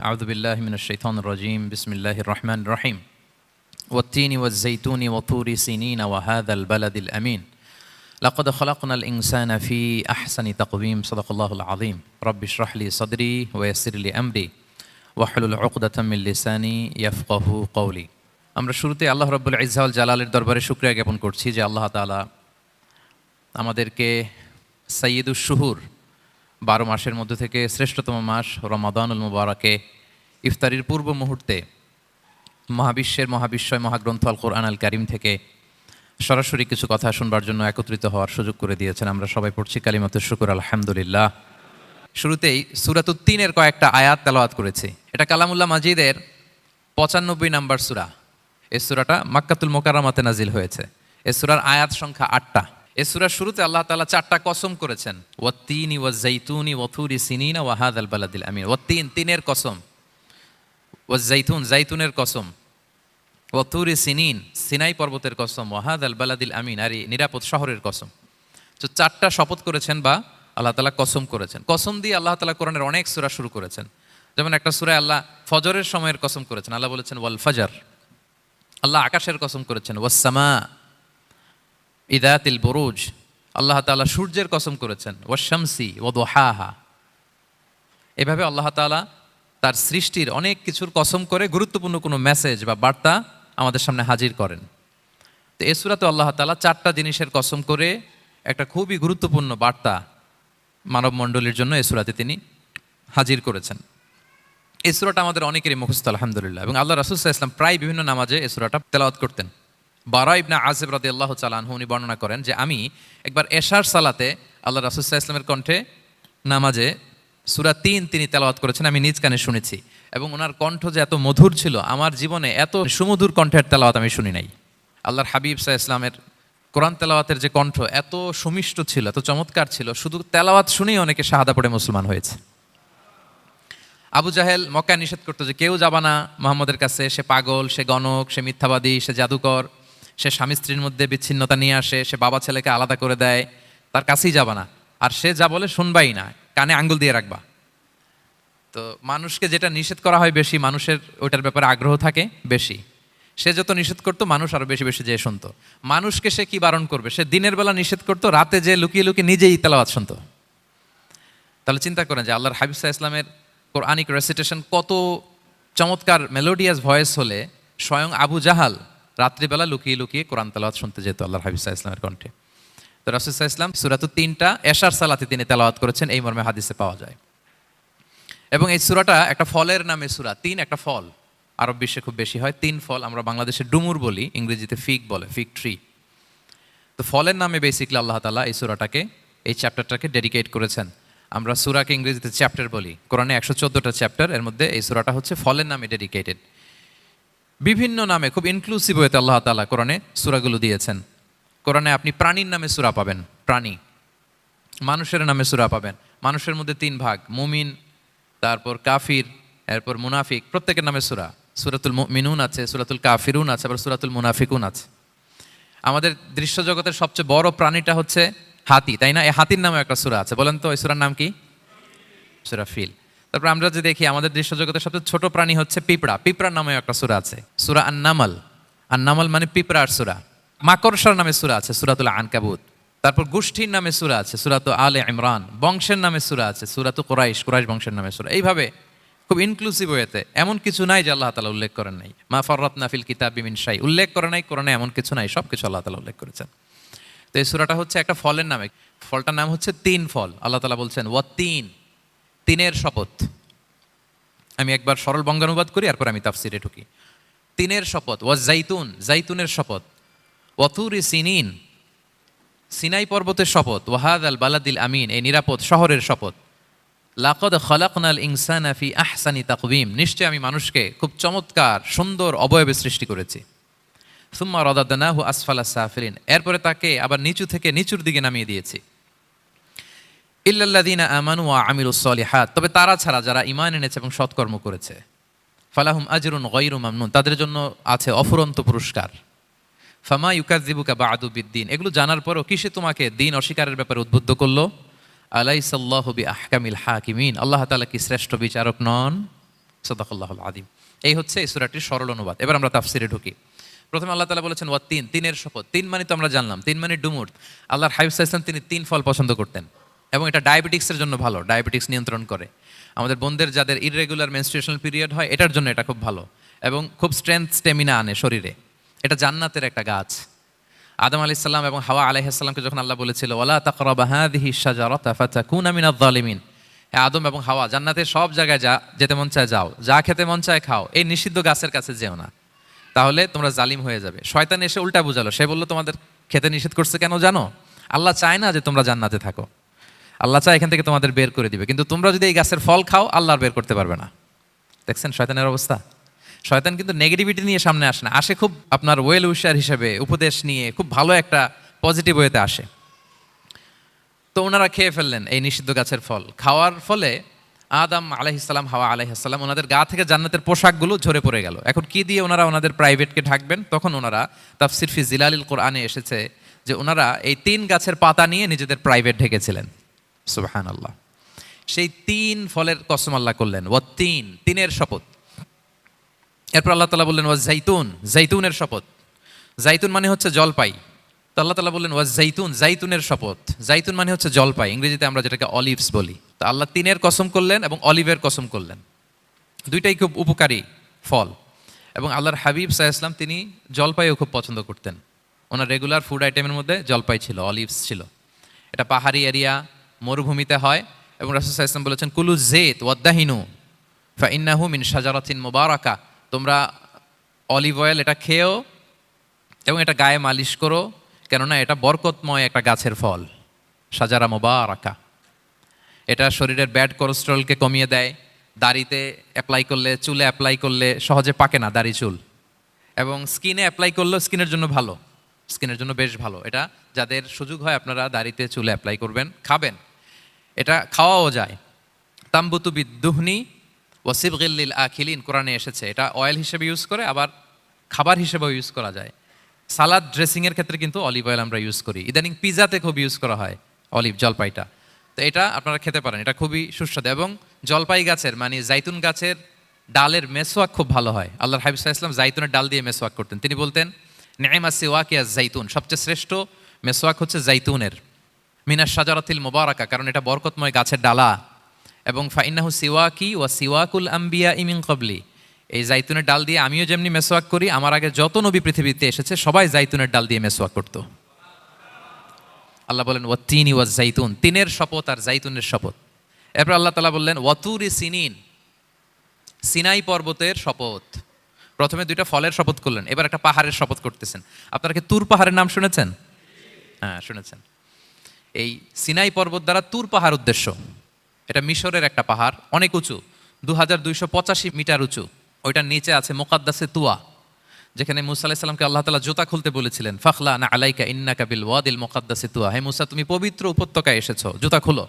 أعوذ بالله من الشيطان الرجيم بسم الله الرحمن الرحيم والتين والزيتون وطور سينين وهذا البلد الأمين لقد خلقنا الإنسان في أحسن تقويم صدق الله العظيم رب اشرح لي صدري ويسر لي أمري واحلل عقدة من لساني يفقه قولي আমরা শুরুতে আল্লাহ রাব্বুল ইজ্জা ওয়াল জালালের দরবারে শুকরিয়া জ্ঞাপন করছি যে আল্লাহ তাআলা আমাদেরকে সাইয়্যিদুশ শুহুর 12 মাসের মধ্যে থেকে শ্রেষ্ঠতম মাস রমাদানুল মুবারাকে ইফতারির পূর্ব মুহূর্তে মহাবিশ্বের মহাবিশ্বয় মহাগ্রন্থ আল কোরআন আল কারীম থেকে সরাসরি কিছু কথা শুনবার জন্য একত্রিত হওয়ার সুযোগ করে দিয়েছেন। আমরা সবাই পড়ছি কালিমাতুশ শুকর আলহামদুলিল্লাহ। শুরুতেই সূরাতুত তিনের কয়েকটা আয়াত তেলাওয়াত করেছি। এটা কালামুল্লাহ মাজিদের 95 নম্বর সূরা। এই সূরাটা মক্কাতুল মুকাররমাতে নাজিল হয়েছে। এই সূরার আয়াত সংখ্যা 8টা। এই সূরার শুরুতে আল্লাহ তাআলা 4টা কসম করেছেন, ওয়াত-তিনি ওয়াজ-জাইতুনি ওয়া-তুরি সিনিনা ওয়া হাযাল বালাদিল আমিন। ওয়াত-তিন তিনের কসম, ওয়াজ-জাইতুন জাইতুনের কসম, ওয়া-তুরি সিনিন সিনাই পর্বতের কসম, ওয়া হাযাল বালাদিল আমিন আর নিরাপদ শহরের কসম। তো 4টা শপথ করেছেন বা আল্লাহ তাআলা কসম করেছেন। কসম দিয়ে আল্লাহ তাআলা কোরআনের অনেক সূরা শুরু করেছেন। যেমন একটা সূরায় আল্লাহ ফজরের সময়ের কসম করেছেন, আল্লাহ বলেছেন ওয়াল ফাজর। আল্লাহ আকাশের কসম করেছেন ওয়াস-সামা ইযাতিল বুরুজ। আল্লাহ তাআলা সূর্যের কসম করেছেন ওয়াশ-শামসি ওয়া দুহাহা। এভাবে আল্লাহ তাআলা তার সৃষ্টির অনেক কিছুর কসম করে গুরুত্বপূর্ণ কোনো মেসেজ বা বার্তা আমাদের সামনে হাজির করেন। তো এই সূরাতে আল্লাহ তাআলা 4টা জিনিসের কসম করে একটা খুবই গুরুত্বপূর্ণ বার্তা মানব মণ্ডলীর জন্য এই সূরাতে তিনি হাজির করেছেন। এই সূরাটা আমাদের অনেকেরই মুখস্থ আলহামদুলিল্লাহ, এবং আল্লাহ রাসূল সাল্লাল্লাহু আলাইহি ওয়াসাল্লাম প্রায় বিভিন্ন নামাজে এই সূরাটা তেলাওয়াত করতেন। বারা ইবনে আযিব রাদিয়াল্লাহু তাআলা আনহু উনি বর্ণনা করেন যে আমি একবার এশার সালাতে আল্লাহ রাসূল সাল্লাল্লাহু আলাইহি ওয়াসাল্লামের কণ্ঠে নামাজে সূরা 3 তিনি তেলাওয়াত করেছেন, আমি নিজ কানে শুনেছি, এবং ওনার কণ্ঠ যে এত মধুর ছিল, আমার জীবনে এত সুমধুর কণ্ঠের তেলাওয়াত আমি শুনি নাই। আল্লাহর হাবিব সাল্লাল্লাহু আলাইহি ওয়াসাল্লামের কোরআন তেলাওয়াতের যে কণ্ঠ এত সুমিষ্ট ছিল, এত চমৎকার ছিল, শুধু তেলাওয়াত শুনেই অনেকে শাহাদা পড়ে মুসলমান হয়েছে। আবু জাহেল মক্কায় নিষেধ করতো যে কেউ যাবা না মুহাম্মদের কাছে, সে পাগল, সে গণক, সে মিথ্যাবাদী, সে জাদুকর, সে স্বামী স্ত্রীর মধ্যে বিচ্ছিন্নতা নিয়ে আসে, সে বাবা ছেলেকে আলাদা করে দেয়, তার কাছেই যাবা না, আর সে যা বলে শুনবাই না, কানে আঙ্গুল দিয়ে রাখবা। তো মানুষকে যেটা নিষেধ করা হয় বেশি, মানুষের ওইটার ব্যাপারে আগ্রহ থাকে বেশি। সে যত নিষেধ করতো মানুষ আরো বেশি বেশি যেয়ে শুনতো। মানুষকে সে কি বারণ করবে, সে দিনের বেলা নিষেধ করতো, রাতে যে লুকিয়ে লুকিয়ে নিজেই তেলাওয়াত শুনতো। তাহলে চিন্তা করেন যে আল্লাহর হাবিব সাল্লাল্লাহু আলাইহি ওয়াসাল্লামের কোরআনিক রেসিটেশন কত চমৎকার মেলোডিয়াস ভয়েস হলে স্বয়ং আবু জাহাল রাত্রিবেলা লুকিয়ে লুকিয়ে কোরআন তেলাওয়াত শুনতে যেত আল্লাহর হাবিব সাল্লাল্লাহু আলাইহি ওয়াসাল্লামের কণ্ঠে। তো রাসূল সাল্লাল্লাহু আলাইহি ওয়াসাল্লাম সূরাতুত 3টা এশার সালাতে তিনি তেলাওয়াত করেছেন, এই মর্মে হাদিসে পাওয়া যায়। এবং এই সূরাটা একটা ফলের নামে সূরা। 3 একটা ফল, আরব বিশ্বে খুব বেশি হয় 3 ফল। আমরা বাংলাদেশে ডুমুর বলি, ইংরেজিতে ফিগ বলে, ফিগ ট্রি। তো ফলের নামে বেসিক্যালি আল্লাহ তাআলা এই সূরাটাকে, এই চ্যাপ্টারটাকে ডেডিকেট করেছেন। আমরা সূরাকে ইংরেজিতে চ্যাপ্টার বলি। কোরআনে 114টা চ্যাপ্টার, এর মধ্যে এই সূরাটা হচ্ছে ফলের নামে ডেডিকেটেড। বিভিন্ন নামে খুব ইনক্লুসিভ হয়েতে আল্লাহ তাআলা কোরআনে সূরাগুলো দিয়েছেন। কোরআনে আপনি প্রাণীর নামে সূরা পাবেন, প্রাণী। মানুষের নামে সূরা পাবেন। মানুষের মধ্যে 3 ভাগ, মুমিন, তারপর কাফির, এরপর মুনাফিক। প্রত্যেকের নামে সূরা। সূরাতুল মুমিনুন আছে, সূরাতুল কাফিরুন আছে, আবার সূরাতুল মুনাফিকুন আছে। আমাদের দৃশ্য জগতের সবচেয়ে বড় প্রাণীটা হচ্ছে হাতি, তাই না? এই হাতির নামে একটা সূরা আছে। বলেন তো এই সূরার নাম কি? সূরা ফিল। তারপর আমরা যে দেখি আমাদের দৃশ্য জগতের সবচেয়ে ছোট প্রাণী হচ্ছে পিঁপড়া। পিঁপড়ার নামে একটা সূরা আছে, সূরা আন-নামল। আন-নামল মানে পিঁপড়ার সূরা। মাকড়সার নামে সূরা আছে, সূরাতুল আনকাবুত। তারপর গোষ্ঠীর নামে সূরা আছে, সূরাতুল আলে ইমরান। বংশের নামে সূরা আছে, সূরাতুল কুরাইশ, কুরাইশ বংশের নামে সূরা। এইভাবে খুব ইনক্লুসিভ হয়েতে এমন কিছু নাই যে আল্লাহ তাআলা উল্লেখ করেন নাই। মা ফাররাতনা ফিল কিতাবি মিন শাই, উল্লেখ করে নাই কোরআনে এমন কিছু নাই, সব কিছু আল্লাহ তাআলা উল্লেখ করেছেন। তো এই সূরাটা হচ্ছে একটা ফলের নামে। ফলটার নাম হচ্ছে 3 ফল। আল্লাহ তাআলা বলছেন ওয়াত-তিন, তিনের শপথ। আমি একবার সরল বঙ্গানুবাদ করি, এরপর আমি তাফসিরে ঢুকি। তিনের শপথ, ওয়াজ-জাইতুন, জাইতুনের শপথ, ওয়া-তুরি সিনিন, সিনাই পর্বতের শপথ, ওয়া হাযাল বালাদিল আমিন, এই নিরাপদ শহরের শপথ। লাকাদ খালাকনাল ইনসানা ফি আহসানি তাকওয়িম, নিশ্চয় আমি মানুষকে খুব চমৎকার সুন্দর অবয়বে সৃষ্টি করেছি। সুম্মা রাদাদনাহু আসফালা সাফিলিন, এরপরে তাকে আবার নিচু থেকে নিচুর দিকে নামিয়ে দিয়েছি। ইল্লাল্লাযীনা আমানু ওয়া আমিলুস সলিহাত, তবে তারা ছাড়া যারা ঈমান এনেছে এবং সৎকর্ম করেছে। ফালাহুম আজরুন গায়রু মামনুন, তাদের জন্য আছে অফুরন্ত পুরস্কার। ফামা ইউকাযযিবুকা বা'দু বিদ্দিন, এগুলো জানার পরও কিসে তোমাকে দিন অস্বীকারের ব্যাপারে উদ্বুদ্ধ করলো? আলাইসাল্লাহু বিআহকামিল হাকিমিন, আল্লাহ তাআলা কি শ্রেষ্ঠ বিচারক নন? সাদাকাল্লাহুল আযীম। এই হচ্ছে এই সূরাটির সরল অনুবাদ। এবার আমরা তাফসিরে ঢুকি। প্রথমে আল্লাহ তাআলা বলেছেন ওয়াত-তিন, তিনের শপথ। তিন মানে তো আমরা জানলাম, তিন মানে ডুমুর। আল্লাহর হাবিব সাল্লাল্লাহু আলাইহি ওয়াসাল্লাম তিনি তিন ফল পছন্দ করতেন এবং এটা ডায়াবেটিক্সের জন্য ভালো, ডায়াবেটিক্স নিয়ন্ত্রণ করে। আমাদের বোনদের যাদের ইররেগুলার মেনস্ট্রুয়েশনাল পিরিয়ড হয় এটার জন্য এটা খুব ভালো এবং খুব স্ট্রেংথ স্টেমিনা আনে শরীরে। এটা জান্নাতের একটা গাছ। আদম আলাইহিস সালাম এবং হাওয়া আলাইহিস সালামকে যখন আল্লাহ বলেছিল ওয়ালা তাকরাবা হাযিহি শাজারাতা ফাতাকুনা মিনায যালিমিন, আদম এবং হাওয়া জান্নাতের সব জায়গায় যেতে মন চায় যাও, যা খেতে মন চায় খাও, এই নিষিদ্ধ গাছের কাছে যেও না, তাহলে তোমরা জালিম হয়ে যাবে। শয়তান এসে উল্টা বুঝালো, সে বলল তোমাদের খেতে নিষেধ করছে কেন জানো? আল্লাহ চায় না যে তোমরা জান্নাতে থাকো, আল্লাহ চায় এখান থেকে তোমাদের বের করে দিবে, কিন্তু তোমরা যদি এই গাছের ফল খাও আল্লাহ আর বের করতে পারবে না। দেখছেন শয়তানের অবস্থা? শয়তান কিন্তু নেগেটিভিটি নিয়ে সামনে আসে না, আসে খুব আপনার ওয়েল উইশার হিসেবে, উপদেশ নিয়ে খুব ভালো একটা পজিটিভ ওয়েতে আসে। তো ওনারা খেয়ে ফেললেন এই নিষিদ্ধ গাছের ফল। খাওয়ার ফলে আদম আলাইহিস সালাম, হাওয়া আলাইহিস সালাম, ওনাদের গা থেকে জান্নাতের পোশাকগুলো ঝরে পড়ে গেল। এখন কি দিয়ে ওনারা ওনাদের প্রাইভেটকে ঢাকবেন? তখন ওনারা তাফসির ফি জিলালিল কোরআনে এসেছে যে ওনারা এই তিন গাছের পাতা নিয়ে নিজেদের প্রাইভেট ঢেকেছিলেন। সুবহানাল্লাহ। সেই তিন ফলের কসম আল্লাহ করলেন, ওয়াত-তিন, তিনের শপথ। এরপর আল্লাহ তাআলা বললেন ওয়াজ-জাইতুন, জাইতুনের শপথ। জাইতুন মানে হচ্ছে জলপাই। তো আল্লাহ তাআলা বললেন ওয়াজ-জাইতুন, জাইতুনের শপথ। জাইতুন মানে হচ্ছে জলপাই, ইংরেজিতে আমরা যেটাকে অলিভস বলি। তো আল্লাহ তিনের কসম করলেন এবং অলিভের কসম করলেন। দুইটাই খুব উপকারী ফল এবং আল্লাহর হাবিব সাল্লাল্লাহু আলাইহি ওয়াসাল্লাম তিনি জলপাইও খুব পছন্দ করতেন। ওনার রেগুলার ফুড আইটেমের মধ্যে জলপাই ছিল, অলিভস ছিল। এটা পাহাড়ি এরিয়া, মরুভূমিতে হয় এবং রাসূল সাল্লাল্লাহু আলাইহি ওয়াসাল্লাম বলেছেন কুলু যাইত ওয়াদ-দাহিনু ফাইন্নাহু মিন শাজারাতিন মুবারাকা, তোমরা অলিভ অয়েল এটা খেও এবং এটা গায়ে মালিশ করো, কেননা এটা বরকতময় একটা গাছের ফল, শাজারা মুবারাকা। এটা শরীরের ব্যাড কোলেস্টেরলকে কমিয়ে দেয়, দাড়িতে অ্যাপ্লাই করলে, চুলে অ্যাপ্লাই করলে সহজে পাকে না দাড়ি চুল, এবং স্কিনে অ্যাপ্লাই করলেও স্কিনের জন্য ভালো, স্কিনের জন্য বেশ ভালো। এটা যাদের সুযোগ হয় আপনারা দাড়িতে চুলে অ্যাপ্লাই করবেন, খাবেন। এটা খাওয়াও যায়। তাম্বুতু বিদ্দুহনি ওয়াসিবগিল লিল আখিলিন, কোরআনে এসেছে। এটা অয়েল হিসেবে ইউজ করে, আবার খাবার হিসেবেও ইউজ করা যায়। সালাদ ড্রেসিংয়ের ক্ষেত্রে কিন্তু অলিভ অয়েল আমরা ইউজ করি। ইদানিং পিজাতে খুব ইউজ করা হয় অলিভ, জলপাইটা। তো এটা আপনারা খেতে পারেন, এটা খুবই সুস্বাদু। এবং জলপাই গাছের মানে জাইতুন গাছের ডালের মেসওয়াক খুব ভালো হয়। আল্লাহর হাবিব সাল্লাল্লাহু আলাইহি ওয়াসাল্লাম জাইতুনের ডাল দিয়ে মেসওয়াক করতেন। তিনি বলতেন নি'মা সিওয়াকিয়া জাইতুন, সবচেয়ে শ্রেষ্ঠ মেসওয়াক হচ্ছে জাইতুনের, মিনাশ শাজারাতিল মুবারাকা, কারণ এটা বরকতময় গাছের ডালা। এবং ফাইন্নাহু সিওয়াকি ওয়া সিওয়াকুল আম্বিয়া মিন ক্বাবলি, এই জাইতুনের ডাল দিয়ে আমিও যেমনি মেসওয়াক করি, আমার আগে যত নবী পৃথিবীতে এসেছে সবাই জাইতুনের ডাল দিয়ে মেসওয়াক করতো। আল্লাহ বলেন ওয়াত-তিনি ওয়াজ-জাইতুন, তিনের শপথ আর জাইতুনের শপথ। এরপর আল্লাহ তাআলা বললেন ওয়াতুরি সিনিন, সিনাই পর্বতের শপথ। প্রথমে দুইটা ফলের শপথ করলেন, এবার একটা পাহাড়ের শপথ করতেছেন। আপনারা কি তুর পাহাড়ের নাম শুনেছেন? হ্যাঁ শুনেছেন। এই সিনাই পর্বত দ্বারা তুর পাহাড় উদ্দেশ্য। এটা মিশরের একটা পাহাড়, অনেক উঁচু, 2285 মিটার উঁচু। ওইটার নিচে আছে মুকাদ্দাসে তুয়া, যেখানে মুসা আলাইহিস সালামকে আল্লাহ তাআলা জুতা খুলতে বলেছিলেন, ফাখলা না আলাইকা ইন্নাকা বিল ওয়াদিল মুকাদ্দাসি তুয়া, হে মুসা তুমি পবিত্র উপত্যকায় এসেছো, জুতা খুলো।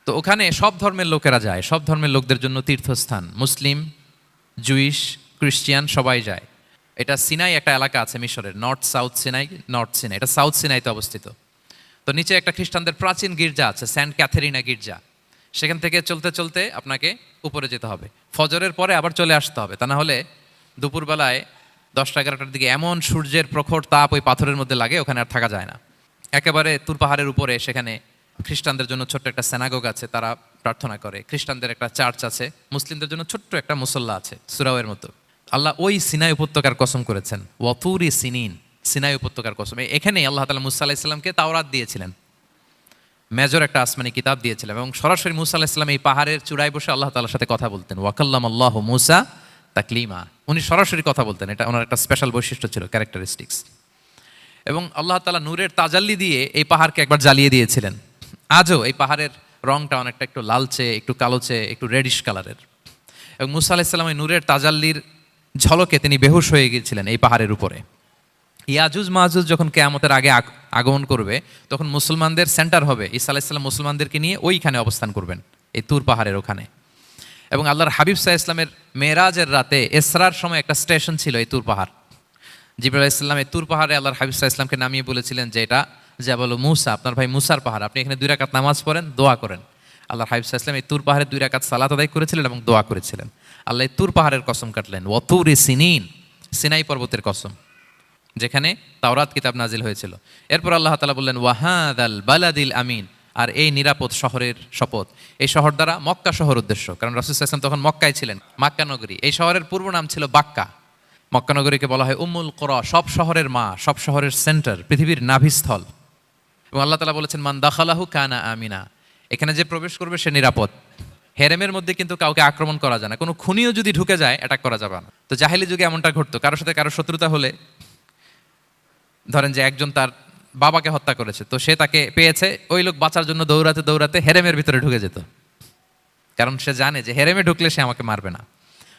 তো ওখানে সব ধর্মের লোকেরা যায়, সব ধর্মের লোকদের জন্য তীর্থস্থান, মুসলিম, জুইশ, খ্রিস্টিয়ান সবাই যায়। এটা সিনাই একটা এলাকা আছে মিশরের, north south Sinai, north Sinai, এটা সাউথ সিনাইতে অবস্থিত। তো নিচে একটা খ্রিস্টানদের প্রাচীন গির্জা আছে, সেন্ট ক্যাথেরিনা গির্জা। সেখান থেকে চলতে চলতে আপনাকে উপরে যেতে হবে, ফজরের পরে আবার চলে আসতে হবে, তা না হলে দুপুরবেলায় 10টা-11টার দিকে এমন সূর্যের প্রখর তাপ ওই পাথরের মধ্যে লাগে, ওখানে আর থাকা যায় না। একেবারে তুর পাহাড়ের উপরে সেখানে খ্রিস্টানদের জন্য ছোট্ট একটা সেনাগোগ আছে, তারা প্রার্থনা করে। খ্রিস্টানদের একটা চার্চ আছে, মুসলিমদের জন্য ছোট্ট একটা মুসল্লা আছে সুরাওয়ের মতো। আল্লাহ ওই সিনাই উপত্যকার কসম করেছেন, ওয়াতুরি সিনিন, সিনাই উপত্যকার কসম। এখানেই আল্লাহ তাআলা মুসা আলাইহিস সালামকে তাওরাত দিয়েছিলেন, মেজর একটা আসমানি কিতাব দিয়েছিলেন, এবং সরাসরি মুসা আলাইহিস সালাম এই পাহাড়ের চূড়ায় বসে আল্লাহ তাআলার সাথে কথা বলতেন। ওয়াকাল্লামাল্লাহু মুসা তাকলিমা, উনি সরাসরি কথা বলতেন, এটা ওনার একটা স্পেশাল বৈশিষ্ট্য ছিল, ক্যারেক্টারিস্টিক্স। এবং আল্লাহ তাআলা নূরের তাজাল্লি দিয়ে এই পাহাড়কে একবার জ্বালিয়ে দিয়েছিলেন। আজও এই পাহাড়ের রংটা অনেকটা একটু লালচে, একটু কালোচে, একটু রেডিশ কালারের। এবং মুসা আলাইহিস সালাম এই নূরের তাজাল্লির ঝলকে তিনি বেহুশ হয়ে গিয়েছিলেন এই পাহাড়ের উপরে। ইয়াজুজ মাহুজ যখন কিয়ামতের আগে আগমন করবে, তখন মুসলমানদের সেন্টার হবে, ঈসা আলাইহিস সালাম মুসলমানদেরকে নিয়ে ওইখানে অবস্থান করবেন, এই তুর পাহাড়ের ওখানে। এবং আল্লাহর হাবিব সাল্লাল্লাহু আলাইহি ওয়াসাল্লামের মেরাজের রাতে ইসরার সময় একটা স্টেশন ছিল এই তুর পাহাড়। জিবরাইল আলাইহিস সালাম এই তুর পাহাড়ে আল্লাহর হাবিব সাল্লাল্লাহু আলাইহি ওয়াসাল্লামকে নামিয়ে বলেছিলেন যে এটা জাবালু মুসা, আপনার ভাই মুসার পাহাড়, আপনি এখানে 2 রাকাত নামাজ পড়েন, দোয়া করেন, আল্লাহ হাবিব সাল্লাল্লাহু আলাইহি ওয়াসাল্লাম এই তুর পাহাড়ে 2 রাকাত সালাত আদায় করেছিলেন এবং দোয়া করেছিলেন। আল্লাহ এই তুর পাহাড়ের কসম কাটলেন, ওয়াতুরি সিনিন, সিনাই পর্বতের কসম, যেখানে তাওরাত কিতাব নাজিল হয়েছিল। এরপর আল্লাহ তাআলা বললেন ওয়াহাদাল বালাদিল আমিন, আর এই নিরাপদ শহরের শপথ। এই শহর দ্বারা মক্কা শহর উদ্দেশ্য, কারণ রাসূল সাল্লাল্লাহু আলাইহি ওয়াসাল্লাম তখন মক্কায় ছিলেন, মক্কা নগরী। এই শহরের পূর্ব নাম ছিল বাক্কা। মক্কা নগরীকে বলা হয় উম্মুল কুরা, সব শহরের মা, সব শহরের সেন্টার, পৃথিবীর নাভিস্থল। এবং আল্লাহ তাআলা বলেছেন মান দাখালাহু কানা আমিনা, এখানে যে প্রবেশ করবে সে নিরাপদ। হেরেমের মধ্যে কিন্তু কাউকে আক্রমণ করা যায় না, কোনো খুনিও যদি ঢুকে যায় অ্যাটাক করা যাবে না। তো জাহেলি যুগে এমনটা ঘটতো, কারোর সাথে কারো শত্রুতা হলে, ধরেন যে একজন তার বাবাকে হত্যা করেছে, তো সে তাকে পেয়েছে, ওই লোক বাঁচার জন্য দৌড়াতে দৌড়াতে হেরেমের ভিতরে ঢুকে যেত, কারণ সে জানে যে হেরেমে ঢুকলে সে আমাকে মারবে না।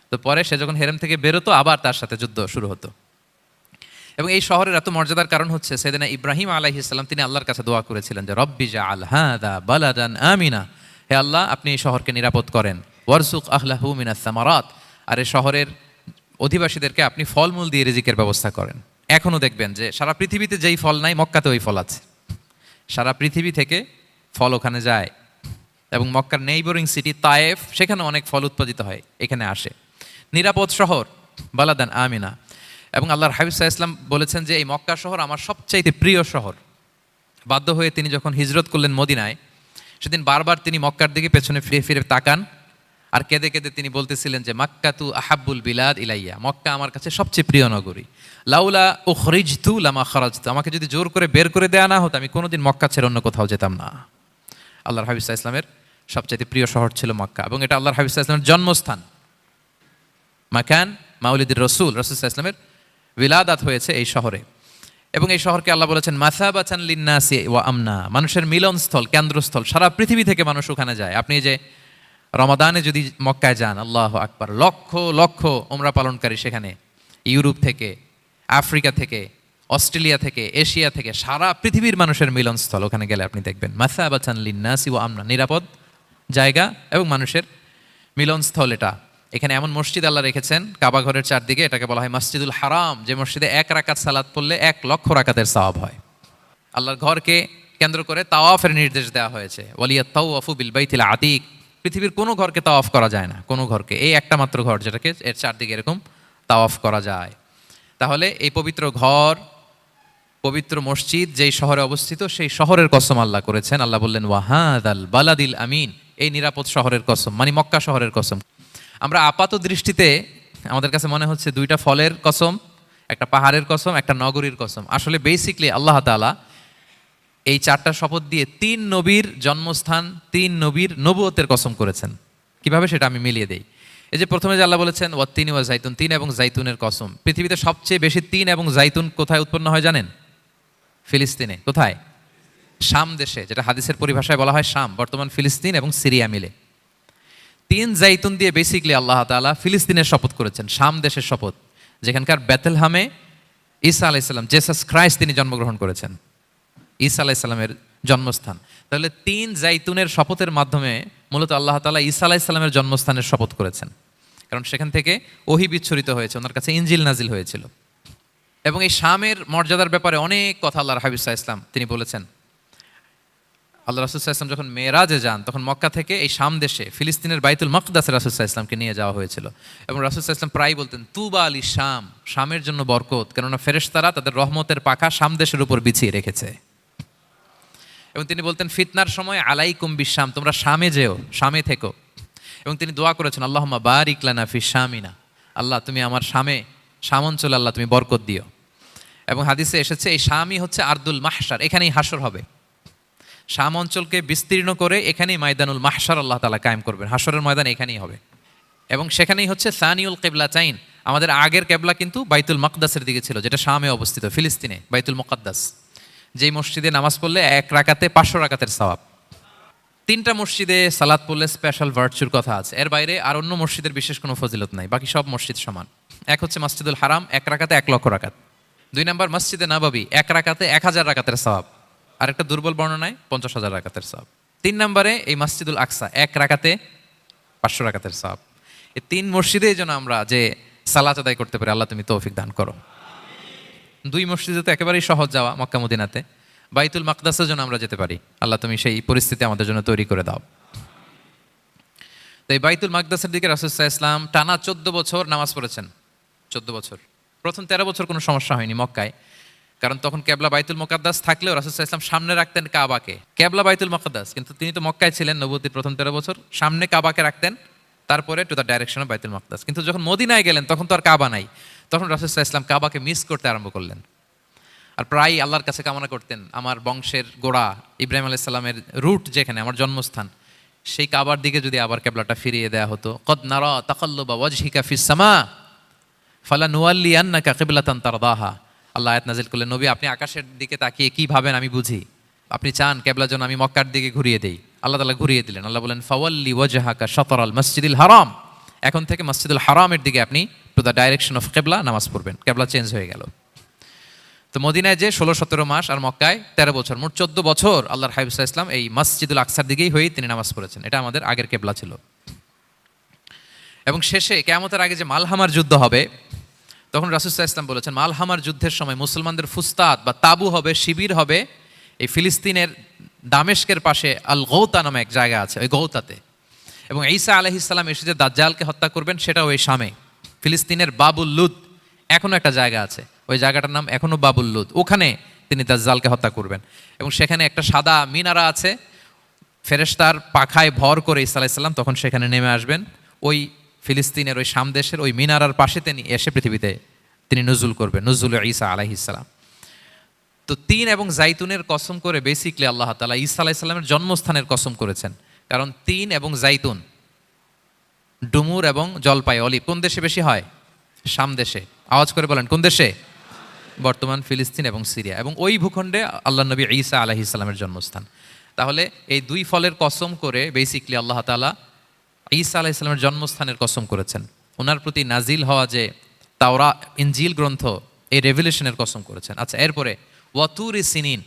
তো পরে সে যখন হেরেম থেকে বেরোতো আবার তার সাথে যুদ্ধ শুরু হতো। এবং এই শহরের এত মর্যাদার কারণ হচ্ছে সাইয়েদনা ইব্রাহিম আলাইহিস সালাম তিনি আল্লাহর কাছে দোয়া করেছিলেন যে রব্বি জাআল হাযা বালাদান আমিনা, হে আল্লাহ আপনি এই শহরকে নিরাপদ করেন, ওয়ারযুক আহলাহু মিনাস সামারাত, আর এই শহরের অধিবাসীদেরকে আপনি ফলমূল দিয়ে রিজিকের ব্যবস্থা করেন। এখনো দেখবেন যে সারা পৃথিবীতে যেই ফল নাই মক্কাতে ওই ফল আছে, সারা পৃথিবী থেকে ফল ওখানে যায়। এবং মক্কার নেইবরিং সিটি তায়েফ, সেখানে অনেক ফল উৎপাদিত হয়, এখানে আসে। নিরাপদ শহর বালাদান আমিনা। এবং আল্লাহর হাবিব সাল্লাল্লাহু আলাইহি ওয়াসাল্লাম বলেছেন যে এই মক্কা শহর আমার সবচাইতে প্রিয় শহর। বাধ্য হয়ে তিনি যখন হিজরত করলেন মদিনায়, সেদিন বারবার তিনি মক্কার দিকে পেছনে ফিরে ফিরে তাকান, আর কেঁদে কেঁদে তিনি বলতেছিলেন যে মাক্কাতু আহাব্বুল বিলাদ ইলাইয়া, মক্কা আমার কাছে সবচেয়ে প্রিয় নগরী। লাউলা উখরিজতু লামা খারাজতু, আমাকে যদি জোর করে বের করে দেয়া না হতো আমি কোনোদিন মক্কা ছেড়ে অন্য কোথাও যেতাম না। আল্লাহর হাবিব সাল্লাল্লাহু আলাইহি ওয়াসাল্লামের সবচাইতে প্রিয় শহর ছিল মক্কা, এবং এটা আল্লাহর হাবিব সাল্লাল্লাহু আলাইহি ওয়াসাল্লামের জন্মস্থান। মাকান মাউলিদির রাসূল, রাসূল সাল্লাল্লাহু আলাইহি ওয়াসাল্লামের বিলাদাত হয়েছে এই শহরে। এবং এই শহরকে আল্লাহ বলেছেন মাসাবাতান লিন্নাসি ওয়া আমনা, মানুষের মিলনস্থল, কেন্দ্রস্থল, সারা পৃথিবী থেকে মানুষ ওখানে যায়। আপনি যে রমাদানে যদি মক্কায় যান, আল্লাহু আকবার, লক্ষ লক্ষ উমরা পালনকারী সেখানে, ইউরোপ থেকে, আফ্রিকা থেকে, অস্ট্রেলিয়া থেকে, এশিয়া থেকে, সারা পৃথিবীর মানুষের মিলনস্থল। ওখানে গেলে আপনি দেখবেন মাসাবাতান লিন্নাসি ওয়া আমনা, নিরাপদ জায়গা এবং মানুষের মিলনস্থল। এটা এখানে এমন মসজিদ আল্লাহ রেখেছেন কাবা ঘরের চারদিকে, এটাকে বলা হয় মসজিদুল হারাম, যে মসজিদে 1 রাকাত সালাত পড়লে 1 লক্ষ রাকাতের সওয়াব হয়। আল্লাহর ঘরকে কেন্দ্র করে তাওয়াফের নির্দেশ দেওয়া হয়েছে, ওয়ালিয়াত তাওয়াফু বিল বাইতিল আতিক, পৃথিবীর কোনো ঘরকে তাওয়াফ করা যায় না, কোনো ঘরকে, এই একটা মাত্র ঘর যেটাকে এর চারদিকে এরকম তাওয়াফ করা যায়। তাহলে এই পবিত্র ঘর, পবিত্র মসজিদ যেই শহরে অবস্থিত, সেই শহরের কসম আল্লাহ করেছেন। আল্লাহ বললেন ওয়াহাদাল বালাদিল আমিন, এই নিরাপদ শহরের কসম, মানে মক্কা শহরের কসম। আমরা আপাত দৃষ্টিতে আমাদের কাছে মনে হচ্ছে 2টা ফলের কসম, একটা পাহাড়ের কসম, একটা নগরীর কসম। আসলে বেসিকলি আল্লাহ তাআলা এই 4টা শপথ দিয়ে 3 নবীর জন্মস্থান, 3 নবীর নবুয়তের কসম করেছেন। কিভাবে সেটা আমি মিলিয়ে দেই। এই যে প্রথমে যে আল্লাহ বলেছেন ওয়াত্তিনি ওয়া জাইতুন, 3 এবং জাইতুনের কসম। পৃথিবীতে সবচেয়ে বেশি 3 এবং জাইতুন কোথায় উৎপন্ন হয় জানেন? ফিলিস্তিনে। কোথায়? শাম দেশে, যেটা হাদিসের পরিভাষায় বলা হয় শাম, বর্তমান ফিলিস্তিন এবং সিরিয়া মিলে। 3 জাইতুন দিয়ে বেসিকলি আল্লাহ তাআলা ফিলিস্তিনের শপথ করেছেন, শাম দেশের শপথ, যেখানকার বেথলহামে ঈসা আলাইহিস সালাম, জেসাস ক্রাইস্ট, তিনি জন্মগ্রহণ করেছেন, ঈসা আলাইহিস সালামের জন্মস্থান। তাহলে 3 জাইতুনের শপথের মাধ্যমে মূলত আল্লাহ তাআলা ঈসা আলাইহিস সালামের জন্মস্থানের শপথ করেছেন, কারণ সেখান থেকে ওহী বিচ্ছুরিত হয়েছে, ওনার কাছে ইনজিল নাজিল হয়েছিল। এবং এই শামের মর্যাদার ব্যাপারে অনেক কথা আল্লাহর হাবিব সাল্লাল্লাহু আলাইহি ওয়াসাল্লাম তিনি বলেছেন। আল্লাহ রাসূল সাল্লাল্লাহু আলাইহি ওয়াসাল্লাম যখন মেরাজে যান, তখন মক্কা থেকে এই শাম দেশে ফিলিস্তিনের বাইতুল মাকদাসে রাসূল সাল্লাল্লাহু আলাইহি ওয়াসাল্লামকে নিয়ে যাওয়া হয়েছিল। এবং রাসূল সাল্লাল্লাহু আলাইহি ওয়াসাল্লাম প্রায় বলতেন তুবা আলি শাম, শামের জন্য বরকত, কেননা ফেরেশতারা তাদের রহমতের পাখা শাম দেশের উপর বিছিয়ে রেখেছে। এবং তিনি বলতেন ফিতনার সময় আলাইকুম বিশাম, তোমরা শামে যেও, শামে থেকো। এবং তিনি দোয়া করেছেন আল্লাহুম্মা বারিক লানা ফি শামিনা, আল্লাহ তুমি আমার শামে, শাম অঞ্চলে আল্লাহ তুমি বরকত দিও। এবং হাদিসে এসেছে এই শামই হচ্ছে আরদুল মাহশার, এখানেই হাসর হবে। শাম অঞ্চলকে বিস্তীর্ণ করে এখানেই ময়দানুল মাহশার আল্লাহ তাআলা কায়েম করবেন, হাসরের ময়দান এখানেই হবে। এবং সেখানেই হচ্ছে সানিউল কিবলাতাইন, আমাদের আগের কিবলা কিন্তু বাইতুল মাকদাসের দিকে ছিল, যেটা শামে অবস্থিত, ফিলিস্তিনে বাইতুল মুকাদ্দাস, যেই মসজিদে নামাজ পড়লে 1 রাকাতে 500 রাকাতের সওয়াব। 3টা মসজিদে সালাত পড়লে স্পেশাল ভার্চুর কথা আছে, এর বাইরে আর অন্য মসজিদের বিশেষ কোনো ফজিলত নাই, বাকি সব মসজিদ সমান। এক হচ্ছে মসজিদুল হারাম, 1 রাকাতে 1 লক্ষ রাকাত। 2 নম্বর মসজিদে নববী, 1 রাকাতে 1000 রাকাতের সওয়াব, আর একটা দুর্বল বর্ণনায় 50,000 রাকাতের সওয়াব। 3 নম্বরে এই মসজিদুল আকসা, 1 রাকাতে 500 রাকাতের সওয়াব। এই 3 মসজিদে যেন আমরা যে সালাত আদায় করতে পারি, আল্লাহ তুমি তৌফিক দান করো। 2 মসজিদে তো একেবারেই সহজ যাওয়া, মক্কা মদিনাতে। বাইতুল মাকদাসের জন্য আমরা যেতে পারি, আল্লাহ তুমি সেই পরিস্থিতি আমাদের জন্য তৈরি করে দাও। তো এই বাইতুল মাকদাসের দিকে রাসূল সাল্লাল্লাহু আলাইহি ওয়াসাল্লাম টানা 14 বছর নামাজ পড়েছেন। 14 বছর। প্রথম 13 বছর কোনো সমস্যা হয়নি মক্কায়, কারণ তখন কেবলা বাইতুল মুকাদ্দাস থাকলেও রাসূল সাল্লাল্লাহু আলাইহি ওয়াসাল্লাম সামনে রাখতেন কাবাকে। কেবলা বাইতুল মুকাদ্দাস, কিন্তু তিনি তো মক্কায় ছিলেন নবুয়তির প্রথম 13 বছর, সামনে কাবাকে রাখতেন, তারপরে টু দ্য ডাইরেকশন অফ বাইতুল মুকাদ্দাস। কিন্তু যখন মদিনায় গেলেন তখন তো আর কাবা নাই, তখন রাসূল সাল্লাল্লাহু আলাইহি ওয়াসাল্লাম কাবাকে মিস করতে আরম্ভ করলেন। আর প্রায় আল্লাহর কাছে কামনা করতেন, আমার বংশের গোড়া ইব্রাহিম আলাইহিস সালামের রুট যেখানে, আমার জন্মস্থান, সেই কাবার দিকে যদি আবার কেবলাটা ফিরিয়ে দেয়া হতো। কদ নারা তাকাল্লুবা ওয়াজহিকা ফিস সামা ফালানুওয়াল্লিয়ান্নাকা কিবলাতান তারদাহা। আল্লাহ আয়াত নাযিল করলেন, নবী আপনি আকাশের দিকে তাকিয়ে কি ভাবেন আমি বুঝি, আপনি চান কেবলার জন্য আমি মক্কার দিকে ঘুরিয়ে দেই। আল্লাহ তাআলা ঘুরিয়ে দিলেন। আল্লাহ বলেন ফাওয়াল্লি ওয়াজহাকা শাতরাল মসজিদিল হারাম, এখন থেকে মসজিদুল হারামের দিকে আপনি টু দ্য ডাইরেকশন অফ কিবলা নামাজ পড়বেন। কেবলা চেঞ্জ হয়ে গেল। তো মদিনায় যে 16-17 মাস আর মক্কায় 13 বছর, মোট 14 বছর আল্লাহর হাবিব সাল্লাল্লাহু আলাইহি ওয়াসাল্লাম এই মসজিদুল আকসার দিকেই হয়েই তিনি নামাজ পড়েছেন। এটা আমাদের আগের কেবলা ছিল। এবং শেষে কিয়ামতের আগে যে মালহামার যুদ্ধ হবে, তখন রাসূল সাল্লাল্লাহু আলাইহি ওয়াসাল্লাম বলেছেন মালহামার যুদ্ধের সময় মুসলমানদের ফুস্তাদ বা তাবু হবে, শিবির হবে এই ফিলিস্তিনের দামেস্কের পাশে আল গৌতা নামে এক জায়গা আছে, ওই গৌতাতে। এবং ঈসা আলাইহিস সালাম এসে যে দাজ্জালকে হত্যা করবেন সেটাও ওই শামে। ফিলিস্তিনের বাবুল লুদ এখনো একটা জায়গা আছে, ওই জায়গাটার নাম এখনো বাবুল লুদ, ওখানে তিনি দাজ্জালকে হত্যা করবেন। এবং সেখানে একটা সাদা মিনারা আছে, ফেরেশতার পাখায় ভর করে ঈসা আলাইহিস সালাম তখন সেখানে নেমে আসবেন। ওই ফিলিস্তিনের ওই শাম দেশের ওই মিনারার পাশে তিনি এসে পৃথিবীতে তিনি নুজুল করবেন, নুজুল ঈসা আলাইহিস সালাম। তো তিন এবং জাইতুনের কসম করে বেসিকলি আল্লাহ তাআলা ঈসা আলাইহিস সালামের জন্মস্থানের কসম করেছেন। কারণ তিন এবং জাইতুন, ডুমুর এবং জলপাই, অলিভ কোন দেশে বেশি হয়? শাম দেশে। আওয়াজ করে বলেন কোন দেশে? বর্তমান ফিলিস্তিন এবং সিরিয়া। এবং ওই ভূখণ্ডে আল্লাহ নবী ঈসা আলাইহিস সালামের জন্মস্থান। তাহলে এই দুই ফলের কসম করে বেসিকলি আল্লাহ তাআলা ঈসা আলাইহিস সালামের জন্মস্থানের কসম করেছেন। ওনার প্রতি নাজিল হওয়া যে তাওরাত ইনজিল গ্রন্থ, এই রেভেলেশনের কসম করেছেন। আচ্ছা, এরপরে ওয়াতুরি সিনিন,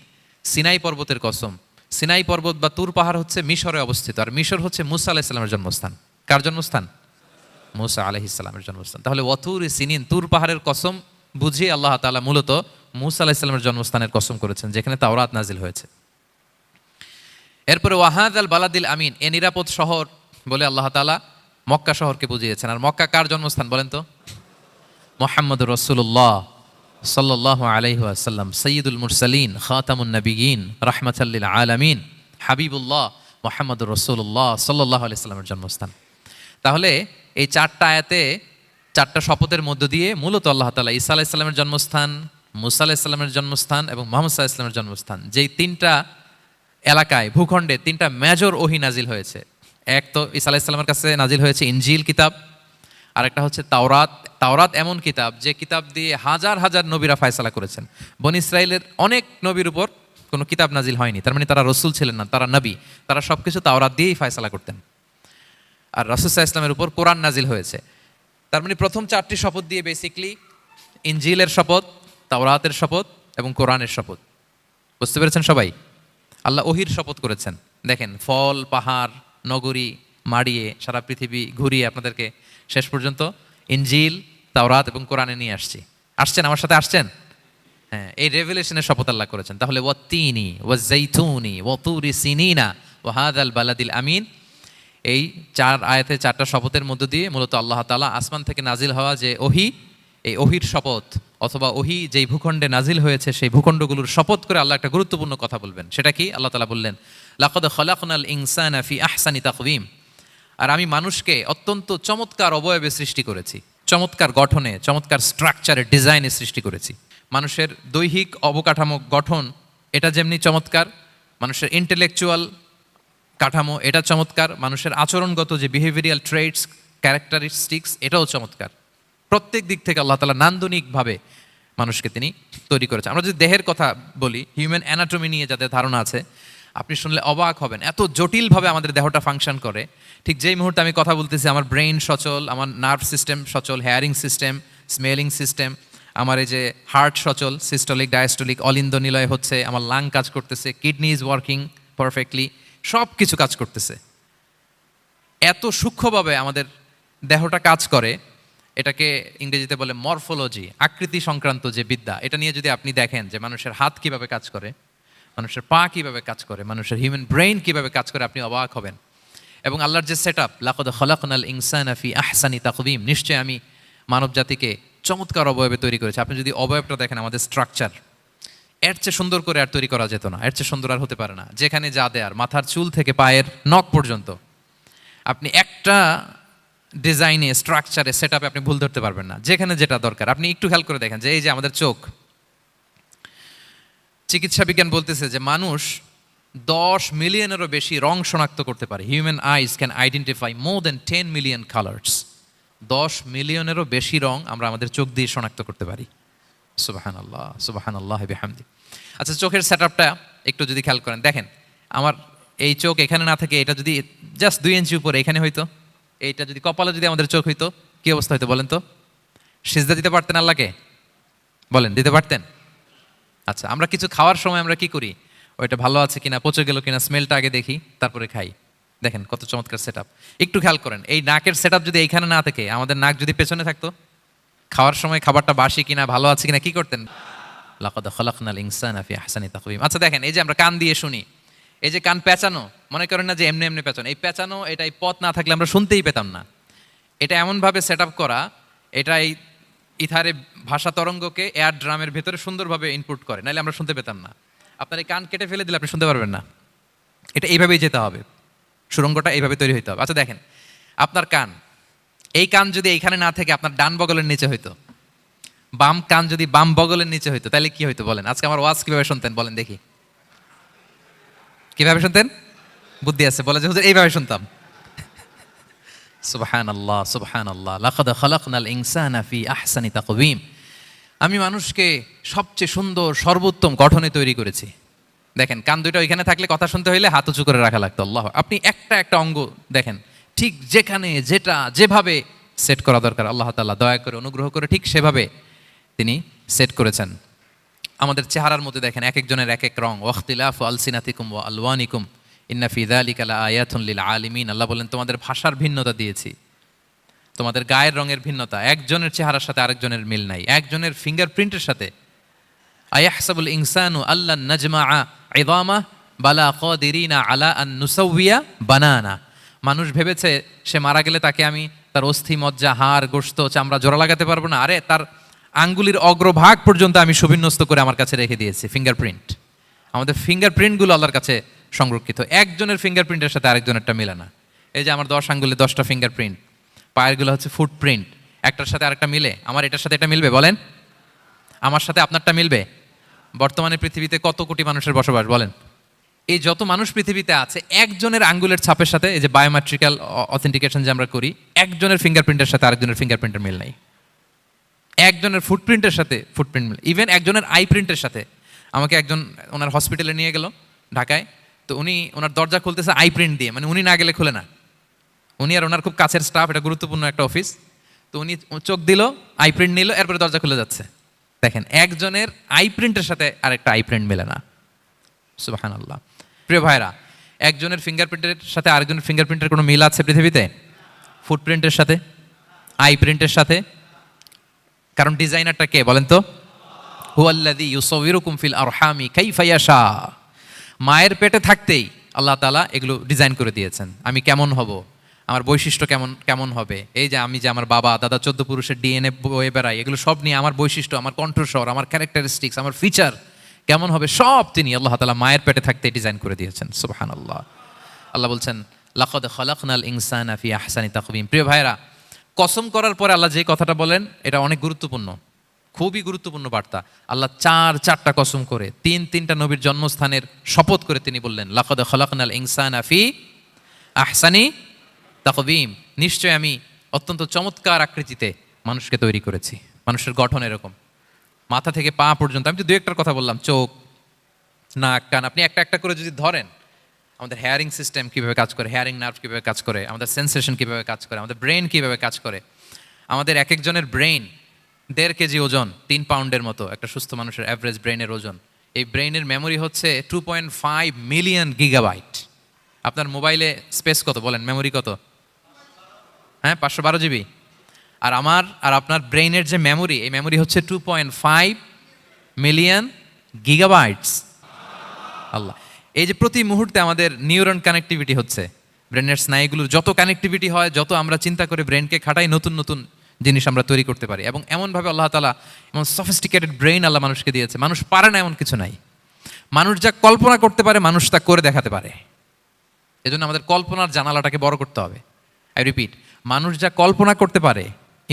সিনাই পর্বতের কসম। সিনাই পর্বত বা তুর পাহাড় হচ্ছে মিশরে অবস্থিত, আর মিশর হচ্ছে মুসা আলাইহিস সালামের জন্মস্থান। কার জন্মস্থান? মুসা আলাইহিস সালামের জন্মস্থান। তাহলে ওয়াতুরি সিনিন, তুর পাহাড়ের কসম বুঝিয়ে আল্লাহ তাআলা মূলত মুসা আলাইহিস সালামের জন্মস্থানের কসম করেছেন, যেখানে তাওরাত নাজিল হয়েছে। এরপরে ওয়াহাদাল বালাদিল আমিন, এ নিরাপদ শহর বলে আল্লাহ তাআলা মক্কা শহরকে বুঝিয়েছেন। আর মক্কা কার জন্মস্থান বলেন তো? মুহাম্মদুর রাসূলুল্লাহ সাল্লাল্লাহু আলাইহি ওয়াসাল্লাম, সাইয়্যিদুল মুরসালিন, খাতামুন নবিয়্যিন, রাহমাতাল লিল আলামিন, হাবিবুল্লাহ মুহাম্মদুর রাসূলুল্লাহ সাল্লাল্লাহু আলাইহি ওয়াসাল্লামের জন্মস্থান। তাহলে এই চারটা আয়াতে, চারটা শপথের মধ্য দিয়ে মূলত আল্লাহ তাআলা ঈসা আলাইহিস সালামের জন্মস্থান, মুসা আলাইহিস সালামের জন্মস্থান এবং মুহাম্মদ সাল্লাল্লাহু আলাইহি ওয়াসাল্লামের জন্মস্থান, যেই তিনটা এলাকায়, ভূখণ্ডে তিনটা মেজর ওহী নাজিল হয়েছে। এক তো ঈসা আলাইহিস সালামের কাছে নাজিল হয়েছে ইনজিল কিতাব, আর একটা হচ্ছে তাওরাত। তাওরাত এমন কিতাব যে কিতাব দিয়ে হাজার হাজার নবীরা ফয়সালা করেছেন। বনী ইসরাইলের অনেক নবীর উপর কোনো কিতাব নাজিল হয়নি, তার মানে তারা রসুল ছিলেন না, তারা নবী, তারা সবকিছু তাওরাত দিয়েই ফয়সালা করতেন। আর রাসূল সাল্লাল্লাহু আলাইহি ওয়াসাল্লামের উপর কোরআন নাজিল হয়েছে। তার মানে প্রথম চারটি শপথ দিয়ে বেসিকলি ইনজিলের শপথ, তাওরাতের শপথ এবং কোরআনের শপথ। বুঝতে পেরেছেন সবাই? আল্লাহ ওহির শপথ করেছেন। দেখেন, ফল, পাহাড়, নগরী মাড়িয়ে সারা পৃথিবী ঘুরিয়ে আপনাদেরকে শেষ পর্যন্ত ইনজিল, তাওরাত এবং কোরআনে নিয়ে আসছেন, আমার সাথে আসছেন। হ্যাঁ, এই রেভেলেশনের শপথ আল্লাহ করেছেন। তাহলে ওয়াত্তিনি ওয়াজ্জাইতুনি ওয়াতুরি সিনিনা ওয়া হাযাল বালাদিল আমিন, এই চার আয়াতে চারটা শপথের মধ্য দিয়ে মূলত আল্লাহ তাআলা আসমান থেকে নাজিল হওয়া যে ওহী, এই ওহির শপথ অথবা ওহী যেই ভূখণ্ডে নাজিল হয়েছে সেই ভূখণ্ডগুলোর শপথ করে আল্লাহ একটা গুরুত্বপূর্ণ কথা বলবেন। সেটা কি? আল্লাহ তাআলা বললেন লাকাদ খালাকনাল ইনসানা ফি আহসানি তাকওয়িম, আর আমি মানুষকে অত্যন্ত চমৎকার অবয়বে সৃষ্টি করেছি, চমৎকার গঠনে, চমৎকার স্ট্রাকচারে, ডিজাইনে সৃষ্টি করেছি। মানুষের দৈহিক অবকাঠামো গঠন এটা যেমনি চমৎকার, মানুষের ইন্টেলেকচুয়াল কাঠামো এটা চমৎকার, মানুষের আচরণগত যে বিহেভিয়ারাল ট্রেটস, ক্যারেক্টারিস্টিক্স এটাও চমৎকার। প্রত্যেক দিক থেকে আল্লাহ তাআলা নান্দনিকভাবে মানুষকে তিনি তৈরি করেছেন। আমরা যদি দেহের কথা বলি, হিউম্যান অ্যানাটমি নিয়ে যাদের ধারণা আছে, আপনি শুনলে অবাক হবেন, এত জটিলভাবে আমাদের দেহটা ফাংশন করে। ঠিক যেই মুহূর্তে আমি কথা বলতেছি আমার ব্রেইন সচল, আমার নার্ভ সিস্টেম সচল, হেয়ারিং সিস্টেম, স্মেলিং সিস্টেম, আমার এই যে হার্ট সচল, সিস্টোলিক ডায়াস্টোলিক অলিন্দ নিলয় হচ্ছে, আমার লাং কাজ করতেছে, কিডনি ইজ ওয়ার্কিং পারফেক্টলি, সব কিছু কাজ করতেছে। এত সূক্ষ্মভাবে আমাদের দেহটা কাজ করে, এটাকে ইংরেজিতে বলে মরফোলজি, আকৃতি সংক্রান্ত যে বিদ্যা। এটা নিয়ে যদি আপনি দেখেন যে মানুষের হাত কিভাবে কাজ করে, মানুষের পা কিভাবে কাজ করে, মানুষের হিউম্যান ব্রেইন কিভাবে কাজ করে, আপনি অবাক হবেন। এবং আল্লাহর যে সেট আপ, লাকাদ খালাকনাল ইনসানা ফি আহসানি তাকওয়িম, নিশ্চয় আমি মানব জাতিকে চমৎকার অবয়বে তৈরি করেছি। আপনি যদি অবয়বটা দেখেন, আমাদের স্ট্রাকচার, এর চেয়ে সুন্দর করে আর তৈরি করা যেত না, এর চেয়ে সুন্দর আর হতে পারে না। যেখানে যা দেয়ার, মাথার চুল থেকে পায়ের নখ পর্যন্ত, আপনি একটা ডিজাইনে, স্ট্রাকচারে, সেট আপে আপনি ভুল ধরতে পারবেন না। যেখানে যেটা দরকার, আপনি একটু খেয়াল করে দেখেন যে এই যে আমাদের চোখ, চিকিৎসা বিজ্ঞান বলতেছে যে মানুষ 10 মিলিয়নেরও বেশি রং শনাক্ত করতে পারে। Human eyes can identify more than 10 million colours. 10 মিলিয়নেরও বেশি রং আমরা আমাদের চোখ দিয়ে শনাক্ত করতে পারি। সুবহানাল্লাহ, সুবহানাল্লাহ বিহামদি। আচ্ছা, চোখের সেট আপটা একটু যদি খেয়াল করেন, দেখেন আমার এই চোখ এখানে না থাকে, এটা যদি জাস্ট 2 ইঞ্চি উপরে এখানে হইতো, এইটা যদি কপালে যদি আমাদের চোখ হইতো, কি অবস্থা হইতো বলেন তো? সিজদা দিতে পারতেন আল্লাহকে? বলেন, দিতে পারতেন? আচ্ছা, আমরা কিছু খাওয়ার সময় আমরা কি করি? ওইটা ভালো আছে কিনা, পচে গেল কিনা, স্মেলটা আগে দেখি, তারপরে খাই। দেখেন কত চমৎকার সেট আপ। একটু খেয়াল করেন, এই নাকের সেট আপ যদি এইখানে না থাকে, আমাদের নাক যদি পেছনে থাকতো, খাওয়ার সময় খাবারটা বাসি কিনা, ভালো আছে কিনা কি করতেন? লাকাদ খালাকনাল ইনসানা ফি আহসানি তাকওয়িম। আচ্ছা দেখেন, এই যে আমরা কান দিয়ে শুনি, এই যে কান পেঁচানো, মনে করেন না যে এমনি এমনি পেঁচানো, এই পেঁচানো, এটা এই পথ না থাকলে আমরা শুনতেই পেতাম না। এটা এমনভাবে সেট আপ করা, এটা এই ইথারে ভাষা তরঙ্গকে এয়ার ড্রামের ভেতরে সুন্দরভাবে ইনপুট করে, নাহলে আমরা শুনতে পেতাম না। আপনার এই কান কেটে ফেলে দিলে আপনি শুনতে পারবেন না। এটা এইভাবেই যেতে হবে, সুরঙ্গটা এইভাবে তৈরি হইতে হবে। আচ্ছা দেখেন, আপনার কান, এই কান যদি এইখানে না থেকে আপনার ডান বগলের নিচে হইতো, বাম কান যদি বাম বগলের নিচে হইতো, তাহলে কি হইতো বলেন? আজকে আমার ওয়াজ কিভাবে শুনতেন বলেন দেখি, কিভাবে শুনতেন? বুদ্ধি আছে বলে যে হুজুর এইভাবে শুনতাম। সুবহানাল্লাহ, সুবহানাল্লাহ। লাকাদ খালাকনাল ইনসানা ফি আহসানি তাকওয়িম। আমি মানুষকে সবচেয়ে সুন্দর সর্বোত্তম গঠনে তৈরি করেছি। দেখেন, কান দুইটা ওইখানে থাকলে কথা শুনতে হইলে হাত উঁচু করে রাখা লাগতো। আল্লাহ, আপনি একটা একটা অঙ্গ দেখেন, ঠিক যেখানে যেটা যেভাবে সেট করা দরকার, আল্লাহ তাআলা দয়া করে অনুগ্রহ করে ঠিক সেভাবে তিনি সেট করেছেন। আমাদের চেহারার মধ্যে দেখেন, এক একজনের এক এক রং। ওয়াখতিলাফু আলসিনাতিকুম ওয়া আলওয়ানিকুম ইন্না ফি যালিকা লাআয়াতুন লিল আলিমিন। আল্লাহ বলেন, তোমাদের ভাষার ভিন্নতা দিয়েছি, তোমাদের গায়ের রঙের ভিন্নতা, একজনের চেহারার সাথে আরেকজনের মিল নাই, একজনের ফিঙ্গারপ্রিন্টের সাথে। আয়াহসাবুল ইনসানু আল্লান নাজমাআ ইযামা বালা কাদিরিনা আলা আন নুসাউইয়া বানানা। মানুষ ভেবেছে সে মারা গেলে তাকে আমি তার অস্থি মজ্জা, হাড়, গোশত, চামড়া জোড়া লাগাতে পারবো না। আরে তার আঙ্গুলির অগ্রভাগ পর্যন্ত আমি সুবিন্যস্ত করে আমার কাছে রেখে দিয়েছি। ফিঙ্গারপ্রিন্ট, আমাদের ফিঙ্গারপ্রিন্টগুলো আল্লাহর কাছে সংরক্ষিত। একজনের ফিঙ্গারপ্রিন্টের সাথে আরেকজনেরটা মেলে না। এই যে আমার 10 আঙ্গুলে 10টা ফিঙ্গারপ্রিন্ট, পায়েরগুলো হচ্ছে ফুটপ্রিন্ট, একটার সাথে আরেকটা মিলে। আমার এটার সাথে এটা মিলবে বলেন? আমার সাথে আপনারটা মিলবে? বর্তমানে পৃথিবীতে কত কোটি মানুষের বসবাস বলেন? এই যত মানুষ পৃথিবীতে আছে, একজনের আঙ্গুলের ছাপের সাথে, এই যে বায়োমেট্রিক্যাল অথেন্টিকেশন যে আমরা করি, একজনের ফিঙ্গারপ্রিন্টের সাথে আরেকজনের ফিঙ্গারপ্রিন্টের মিল নাই। একজনের ফুটপ্রিন্টের সাথে ফুটপ্রিন্ট মিল, ইভেন একজনের আই প্রিন্টের সাথে। আমাকে একজন ওনার হসপিটালে নিয়ে গেল ঢাকায়, তো উনি ওনার দরজা খুলতেছে আই প্রিন্ট দিয়ে, মানে উনি না গেলে খুলে না। উনি আর ওনার খুব কাছের স্টাফ, এটা গুরুত্বপূর্ণ একটা অফিস, তো উনি চোখ দিল, আই প্রিন্ট নিল, এরপরে দরজা খুলে যাচ্ছে। দেখেন, একজনের আই প্রিন্টের সাথে আরেকটা আই প্রিন্ট মেলে না। সুবহানাল্লাহ। প্রিয় ভাইরা, একজনের ফিঙ্গারপ্রিন্টের সাথে আরেকজনের ফিঙ্গারপ্রিন্টের কোনো মিল আছে পৃথিবীতে? ফুটপ্রিন্টের সাথে, আই প্রিন্টের সাথে? কারণ ডিজাইনারটা কে বলেন তো? হুয়াল্লাযী ইউসাউবিরুকুম ফিল আরহামি কাইফা ইয়াশা। মায়ের পেটে থাকতেই আল্লাহ তাআলা এগুলো ডিজাইন করে দিয়েছেন। আমি কেমন হব, আমার বৈশিষ্ট্য কেমন কেমন হবে। এই যে আমি যে আমার বাবা দাদা 14 পুরুষের ডিএনএ বয়ে বেড়াই, এগুলো সব নিয়ে আমার বৈশিষ্ট্য, আমার কণ্ঠস্বর, আমার ক্যারেক্টারিস্টিক্স, আমার ফিচার কেমন হবে, সব তিনি আল্লাহ তাআলা মায়ের পেটে থাকতে ডিজাইন করে দিয়েছেন। সুবহানাল্লাহ। আল্লাহ বলছেন, লাকাদ খালাকনাল ইনসানা ফি আহসানি তাকওয়িম। প্রিয় ভাইরা, কসম করার পরে আল্লাহ যে কথাটা বলেন, এটা অনেক গুরুত্বপূর্ণ, খুবই গুরুত্বপূর্ণ বার্তা। আল্লাহ চারটা কসম করে, তিনটা নবীর জন্মস্থানের শপথ করে তিনি বললেন, লাকাদ খালাকনাল ইনসানা ফি আহসানি তাকওয়িম। নিশ্চয় আমি অত্যন্ত চমৎকার আকৃতিতে মানুষকে তৈরি করেছি। মানুষের গঠন এরকম, মাথা থেকে পা পর্যন্ত। আমি তো দু একটার কথা বললাম, চোখ, নাক, কান। আপনি একটা একটা করে যদি ধরেন, আমাদের হেয়ারিং সিস্টেম কীভাবে কাজ করে, হেয়ারিং নার্ভ কীভাবে কাজ করে, আমাদের সেন্সেশন কীভাবে কাজ করে, আমাদের ব্রেন কীভাবে কাজ করে। আমাদের এক একজনের ব্রেন 1.5 কেজি ওজন, 3 পাউন্ডের মতো একটা সুস্থ মানুষের অ্যাভারেজ ব্রেনের ওজন। এই ব্রেনের মেমোরি হচ্ছে 2.5 মিলিয়ন গিগাবাইট। আপনার মোবাইলে স্পেস কত বলেন, মেমোরি কত? হ্যাঁ, 512 জিবি। আর আমার আর আপনার ব্রেইনের যে মেমোরি, এই মেমোরি হচ্ছে 2.5 মিলিয়ন গিগাবাইটস। আল্লাহ, এই যে প্রতি মুহূর্তে আমাদের নিউরন কানেক্টিভিটি হচ্ছে, ব্রেনের স্নায়ুগুলোর যত কানেক্টিভিটি হয়, যত আমরা চিন্তা করে ব্রেনকে খাটাই, নতুন নতুন জিনিস আমরা তৈরি করতে পারি। এবং এমনভাবে আল্লাহ তাআলা এমন সফিস্টিকেটেড ব্রেইন আল্লাহ মানুষকে দিয়েছে, মানুষ পারে না এমন কিছু নাই। মানুষ যা কল্পনা করতে পারে মানুষ তা করে দেখাতে পারে। এজন্য আমাদের কল্পনার জানালাটাকে বড় করতে হবে। আই রিপিট, মানুষ যা কল্পনা করতে পারে,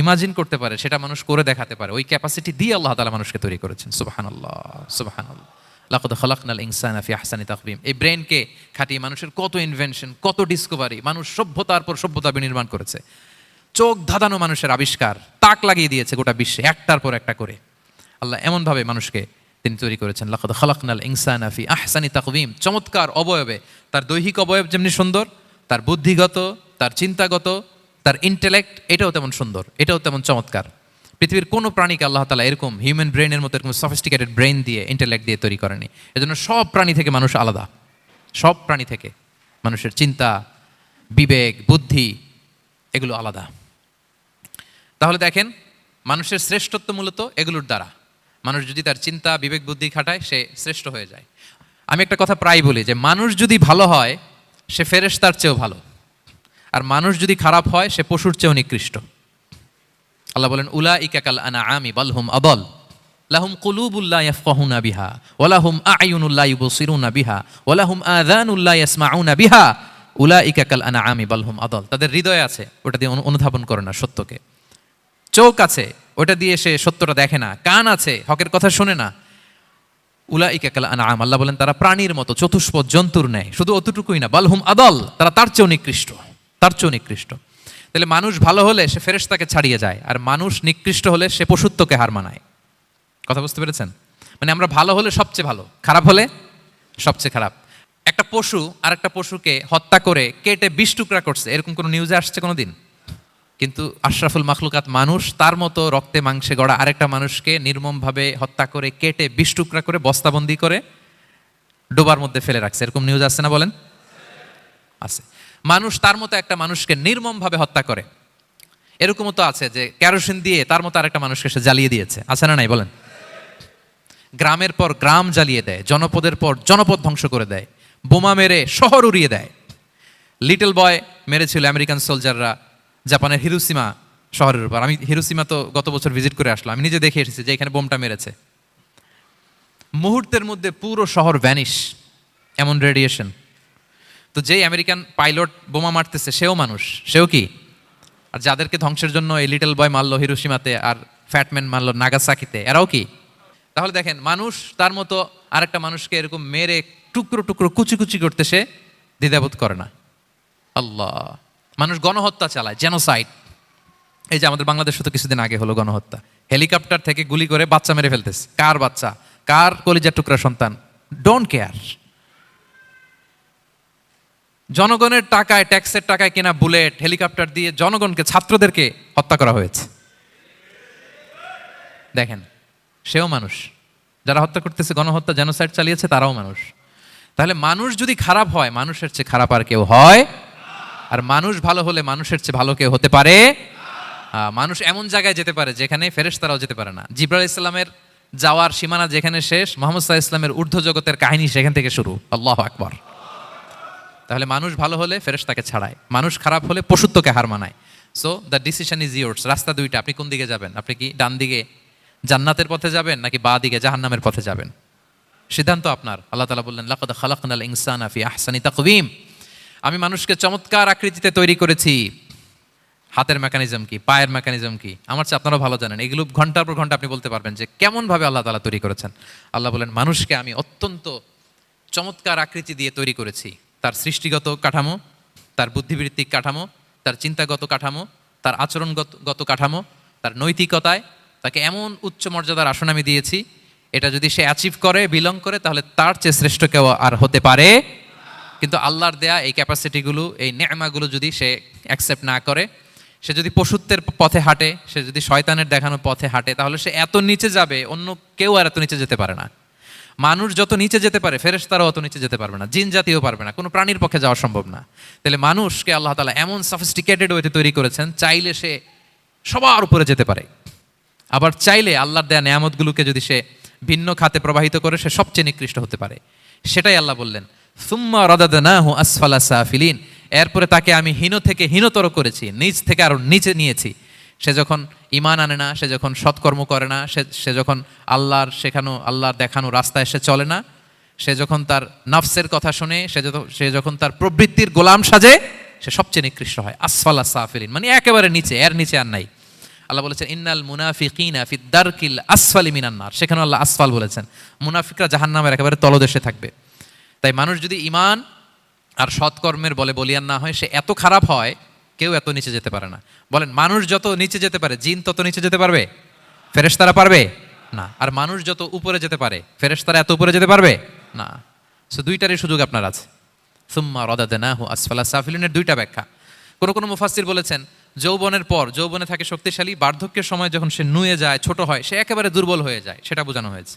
ইমাজিন করতে পারে, সেটা মানুষ করে দেখাতে পারে। ওই ক্যাপাসিটি দিয়ে আল্লাহ তাআলা মানুষকে তৈরি করেছেন। সুবহানাল্লাহ, সুবহানাল্লাহ। লাকাদ খালাকনাল ইনসানা ফি আহসানি তাকওয়িম। এই ব্রেনকে খাটিয়ে মানুষের কত ইনভেনশন, কত ডিসকভারি, মানুষ সভ্যতার পর সভ্যতা বিনির্মাণ করেছে। চোখ ধাঁধানো মানুষের আবিষ্কার, তাক লাগিয়ে দিয়েছে গোটা বিশ্বে একটার পর একটা করে। আল্লাহ এমনভাবে মানুষকে তিনি তৈরি করেছেন। লাকাদ খালাকনাল ইনসানা ফি আহসানি তাকওয়িম। চমৎকার অবয়বে, তার দৈহিক অবয়ব যেমনি সুন্দর, তার বুদ্ধিগত, তার চিন্তাগত, তার ইন্টেলেক্ট, এটাও তেমন সুন্দর, এটাও তেমন চমৎকার। পৃথিবীর কোনো প্রাণীকে আল্লাহ তাআলা এরকম হিউম্যান ব্রেনের মতো এরকম সফিস্টিকেটেড ব্রেন দিয়ে, ইন্টেলেক্ট দিয়ে তৈরি করেনি। এজন্য সব প্রাণী থেকে মানুষ আলাদা। সব প্রাণী থেকে মানুষের চিন্তা, বিবেক, বুদ্ধি এগুলো আলাদা। তাহলে দেখেন, মানুষের শ্রেষ্ঠত্ব মূলত এগুলোর দ্বারা। মানুষ যদি তার চিন্তা, বিবেক, বুদ্ধি খাটায়, সে শ্রেষ্ঠ হয়ে যায়। আমি একটা কথা প্রায় বলি যে মানুষ যদি ভালো হয় সে ফেরেশতার চেয়েও ভালো, আর মানুষ যদি খারাপ হয় সে পশুর চেয়েও নিকৃষ্ট। আল্লাহ বলেন, উলাইকা কাল আনআমি বাল হুম আদাল লাহুম কুলুবুল লা ইয়াফকাহুনা বিহা ওয়া লাহুম আ'য়ুনুল লা ইউবসিরুনা বিহা ওয়া লাহুম আযানুল লা ইয়াসমাউনা বিহা উলাইকা কাল আনআমি বাল হুম আদাল। তাদের হৃদয় আছে, ওটা দিয়ে অনুধাবন করে না সত্যকে। চোখ আছে, ওটা দিয়ে সে সত্যটা দেখে না। কান আছে, হকের কথা শোনে না। উলাইকা কাল আনআম, আল্লাহ বলেন তারা প্রাণীর মতো, চতুষ্পদ জন্তুর ন্যায়। শুধু অতটুকুই না, বাল হুম আদাল, তারা তার চেয়েও নিকৃষ্ট, তার চেয়েও নিকৃষ্ট। তাহলে মানুষ ভালো হলে সে ফেরেশতাকে ছাড়িয়ে যায়, আর মানুষ নিকৃষ্ট হলে সে পশুত্বকে হার মানায়। কথা বুঝতে পেরেছেন? মানে আমরা ভালো হলে সবচেয়ে ভালো, খারাপ হলে সবচেয়ে খারাপ। একটা পশু আর একটা পশুকে হত্যা করে কেটে 20 টুকরা করছে, এরকম কোনো নিউজে আসছে কোনোদিন? কিন্তু আশরাফুল মাখলুকাত মানুষ, তার মতো রক্তে মাংসে গড়া আরেকটা মানুষকে নির্মমভাবে হত্যা করে কেটে 20 টুকরা করে বস্তাবন্দি করে ডোবার মধ্যে ফেলে রাখছে। এরকম নিউজ আসছে না বলেন? আছে। মানুষ তার মতো একটা মানুষকে নির্মমভাবে হত্যা করে। এরকমও তো আছে যে কেরোসিন দিয়ে তার মতো আরেকটা মানুষকে সে জ্বালিয়ে দিয়েছে, আছে না নাই বলেন? গ্রামের পর গ্রাম জ্বালিয়ে দেয়, জনপদের পর জনপদ ধ্বংস করে দেয়, বোমা মেরে শহর উড়িয়ে দেয়। লিটল বয় মেরেছিল আমেরিকান সোলজাররা জাপানের হিরোশিমা শহরের উপর। আমি হিরোশিমা তো গত বছর ভিজিট করে আসলাম, আমি নিজে দেখে এসেছি যে এখানে বোমটা মেরেছে। মুহূর্তের মধ্যে পুরো শহর ভ্যানিশ, এমন রেডিয়েশন। তো যেই আমেরিকান পাইলট বোমা মারতেছে সেও মানুষ, সেও কি? আর যাদেরকে ধ্বংসের জন্য এই লিটল বয় মারলো হিরোশিমাতে আর ফ্যাটম্যান মারলো নাগাসাকিতে, এরাও কি? তাহলে দেখেন, মানুষ তার মতো আরেকটা মানুষকে এরকম মেরে টুকরো টুকরো কুচি কুচি করতে সে দ্বিধাবোধ করে না। আল্লাহ, মানুষ গণহত্যা চালায়, জেনোসাইড। এই যে আমাদের বাংলাদেশে তো কিছুদিন আগে হলো গণহত্যা, হেলিকপ্টার থেকে গুলি করে বাচ্চা মেরে ফেলতেছে। কার বাচ্চা? কার কলিজার টুকরা সন্তান? Don't care. জনগণের টাকায়, ট্যাক্সের টাকায় কেনা বুলেট, হেলিকপ্টার দিয়ে জনগণকে, ছাত্রদেরকে হত্যা করা হয়েছে। দেখেন, সেও মানুষ। যারা হত্যা করতেছে, গণহত্যা, জেনোসাইড চালিয়েছে, তারাও মানুষ। তাহলে মানুষ যদি খারাপ হয়, মানুষের চেয়ে খারাপ আর কেউ হয়? আর মানুষ ভালো হলে মানুষের চেয়ে ভালো কেউ হতে পারে? মানুষ এমন জায়গায় যেতে পারে যেখানে ফেরেশতারাও যেতে পারে না। জিবরাইল ইসলামের যাওয়ার সীমানা যেখানে শেষ, মুহাম্মদ সাল্লাল্লাহু আলাইহি ওয়াসাল্লামের ঊর্ধ্ব জগতের কাহিনী সেখান থেকে শুরু। আল্লাহু আকবার। তাহলে মানুষ ভালো হলে ফেরেশতাকে ছাড়ায়, মানুষ খারাপ হলে পশুত্বকে হার মানায়। So the decision is yours. রাস্তা দুইটা, আপনি কোন দিকে যাবেন? আপনি কি ডান দিকে জান্নাতের পথে যাবেন নাকি বাঁ দিকে জাহান্নামের পথে যাবেন? সিদ্ধান্ত আপনার। আল্লাহ তাআলা বললেন, লাকাদ খালাকনাল ইনসানা ফি আহসানি তাকওয়িম। আমি মানুষকে চমৎকার আকৃতিতে তৈরি করেছি। হাতের মেকানিজম কি, পায়ের মেকানিজম কি, আমার চেয়ে আপনারা ভালো জানেন। এগুলো ঘন্টার পর ঘন্টা আপনি বলতে পারবেন যে কেমনভাবে আল্লাহ তাআলা তৈরি করেছেন। আল্লাহ বলেন, মানুষকে আমি অত্যন্ত চমৎকার আকৃতি দিয়ে তৈরি করেছি। তার সৃষ্টিগত কাঠামো, তার বুদ্ধিবৃত্তিক কাঠামো, তার চিন্তাগত কাঠামো, তার আচরণগত কাঠামো, তার নৈতিকতায় তাকে এমন উচ্চ মর্যাদার আসন আমি দিয়েছি, এটা যদি সে অ্যাচিভ করে, বিলং করে, তাহলে তার চেয়ে শ্রেষ্ঠ কেউ আর হতে পারে। কিন্তু আল্লাহর দেয়া এই ক্যাপাসিটিগুলো, এই নেয়ামাগুলো যদি সে অ্যাকসেপ্ট না করে, সে যদি পশুত্বের পথে হাঁটে, সে যদি শয়তানের দেখানো পথে হাঁটে, তাহলে সে এত নিচে যাবে, অন্য কেউ আর এত নিচে যেতে পারে না। মানুষ যত নিচে যেতে পারে, ফেরেশতারাও অত নিচে যেতে পারবে না, জিন জাতিও পারবে না, কোনো প্রাণীর পক্ষে যাওয়া সম্ভব না। তাহলে মানুষকে আল্লাহ তাআলা এমন সফিস্টিকেটেড ওয়েতে তৈরি করেছেন, চাইলে সে সবার উপরে যেতে পারে। আবার চাইলে আল্লাহর দেয়া নেয়ামতগুলোকে যদি সে ভিন্ন খাতে প্রবাহিত করে, সে সবচেয়ে নিকৃষ্ট হতে পারে। সেটাই আল্লাহ বললেন, সুম্মা রাদাদনাহু আসফালা সাফিলিন, এরপরে তাকে আমি হীন থেকে হীনতর করেছি, নিচ থেকে আরো নিচে নিয়েছি। সে যখন ঈমান আনে না, সে যখন সৎকর্ম করে না, সে যখন আল্লাহর শেখানো, আল্লাহর দেখানো রাস্তায় সে চলে না, সে যখন তার নফসের কথা শুনে, সে যখন তার প্রবৃত্তির গোলাম সাজে, সে সবচেয়ে নিকৃষ্ট হয়। আসফালা সাফিলিন মানে একেবারে নিচে, এর নিচে আর নাই। আল্লাহ বলেছেন ইন্নাল মুনাফিকিনা ফি দারকিল আসফালি মিনান নার, সেখানে আল্লাহ আসফাল বলেছেন। মুনাফিকরা জাহান্নামের একেবারে তলদেশে থাকবে। তাই মানুষ যদি ঈমান আর সৎকর্মের বলে বলিয়ান না হয়, সে এত খারাপ হয়, কেউ এত নিচে যেতে পারে না। বলেন, মানুষ যত নিচে যেতে পারে, জিন তত নিচে যেতে পারবে? ফেরেশতারা পারবে না। আর মানুষ যত উপরে যেতে পারে, ফেরেশতারা এত উপরে যেতে পারবে না। সো দুইটারই সুযোগ আপনার আছে। সুম্মা রাদাদনাহু আসফালা সাফিলিনের দুইটা ব্যাখ্যা। কোন কোন মুফাসসির বলেছেন, যৌবনের পর, যৌবনে থাকে শক্তিশালী, বার্ধক্যের সময় যখন সে নুয়ে যায়, ছোট হয়, সে একেবারে দুর্বল হয়ে যায়, সেটা বোঝানো হয়েছে।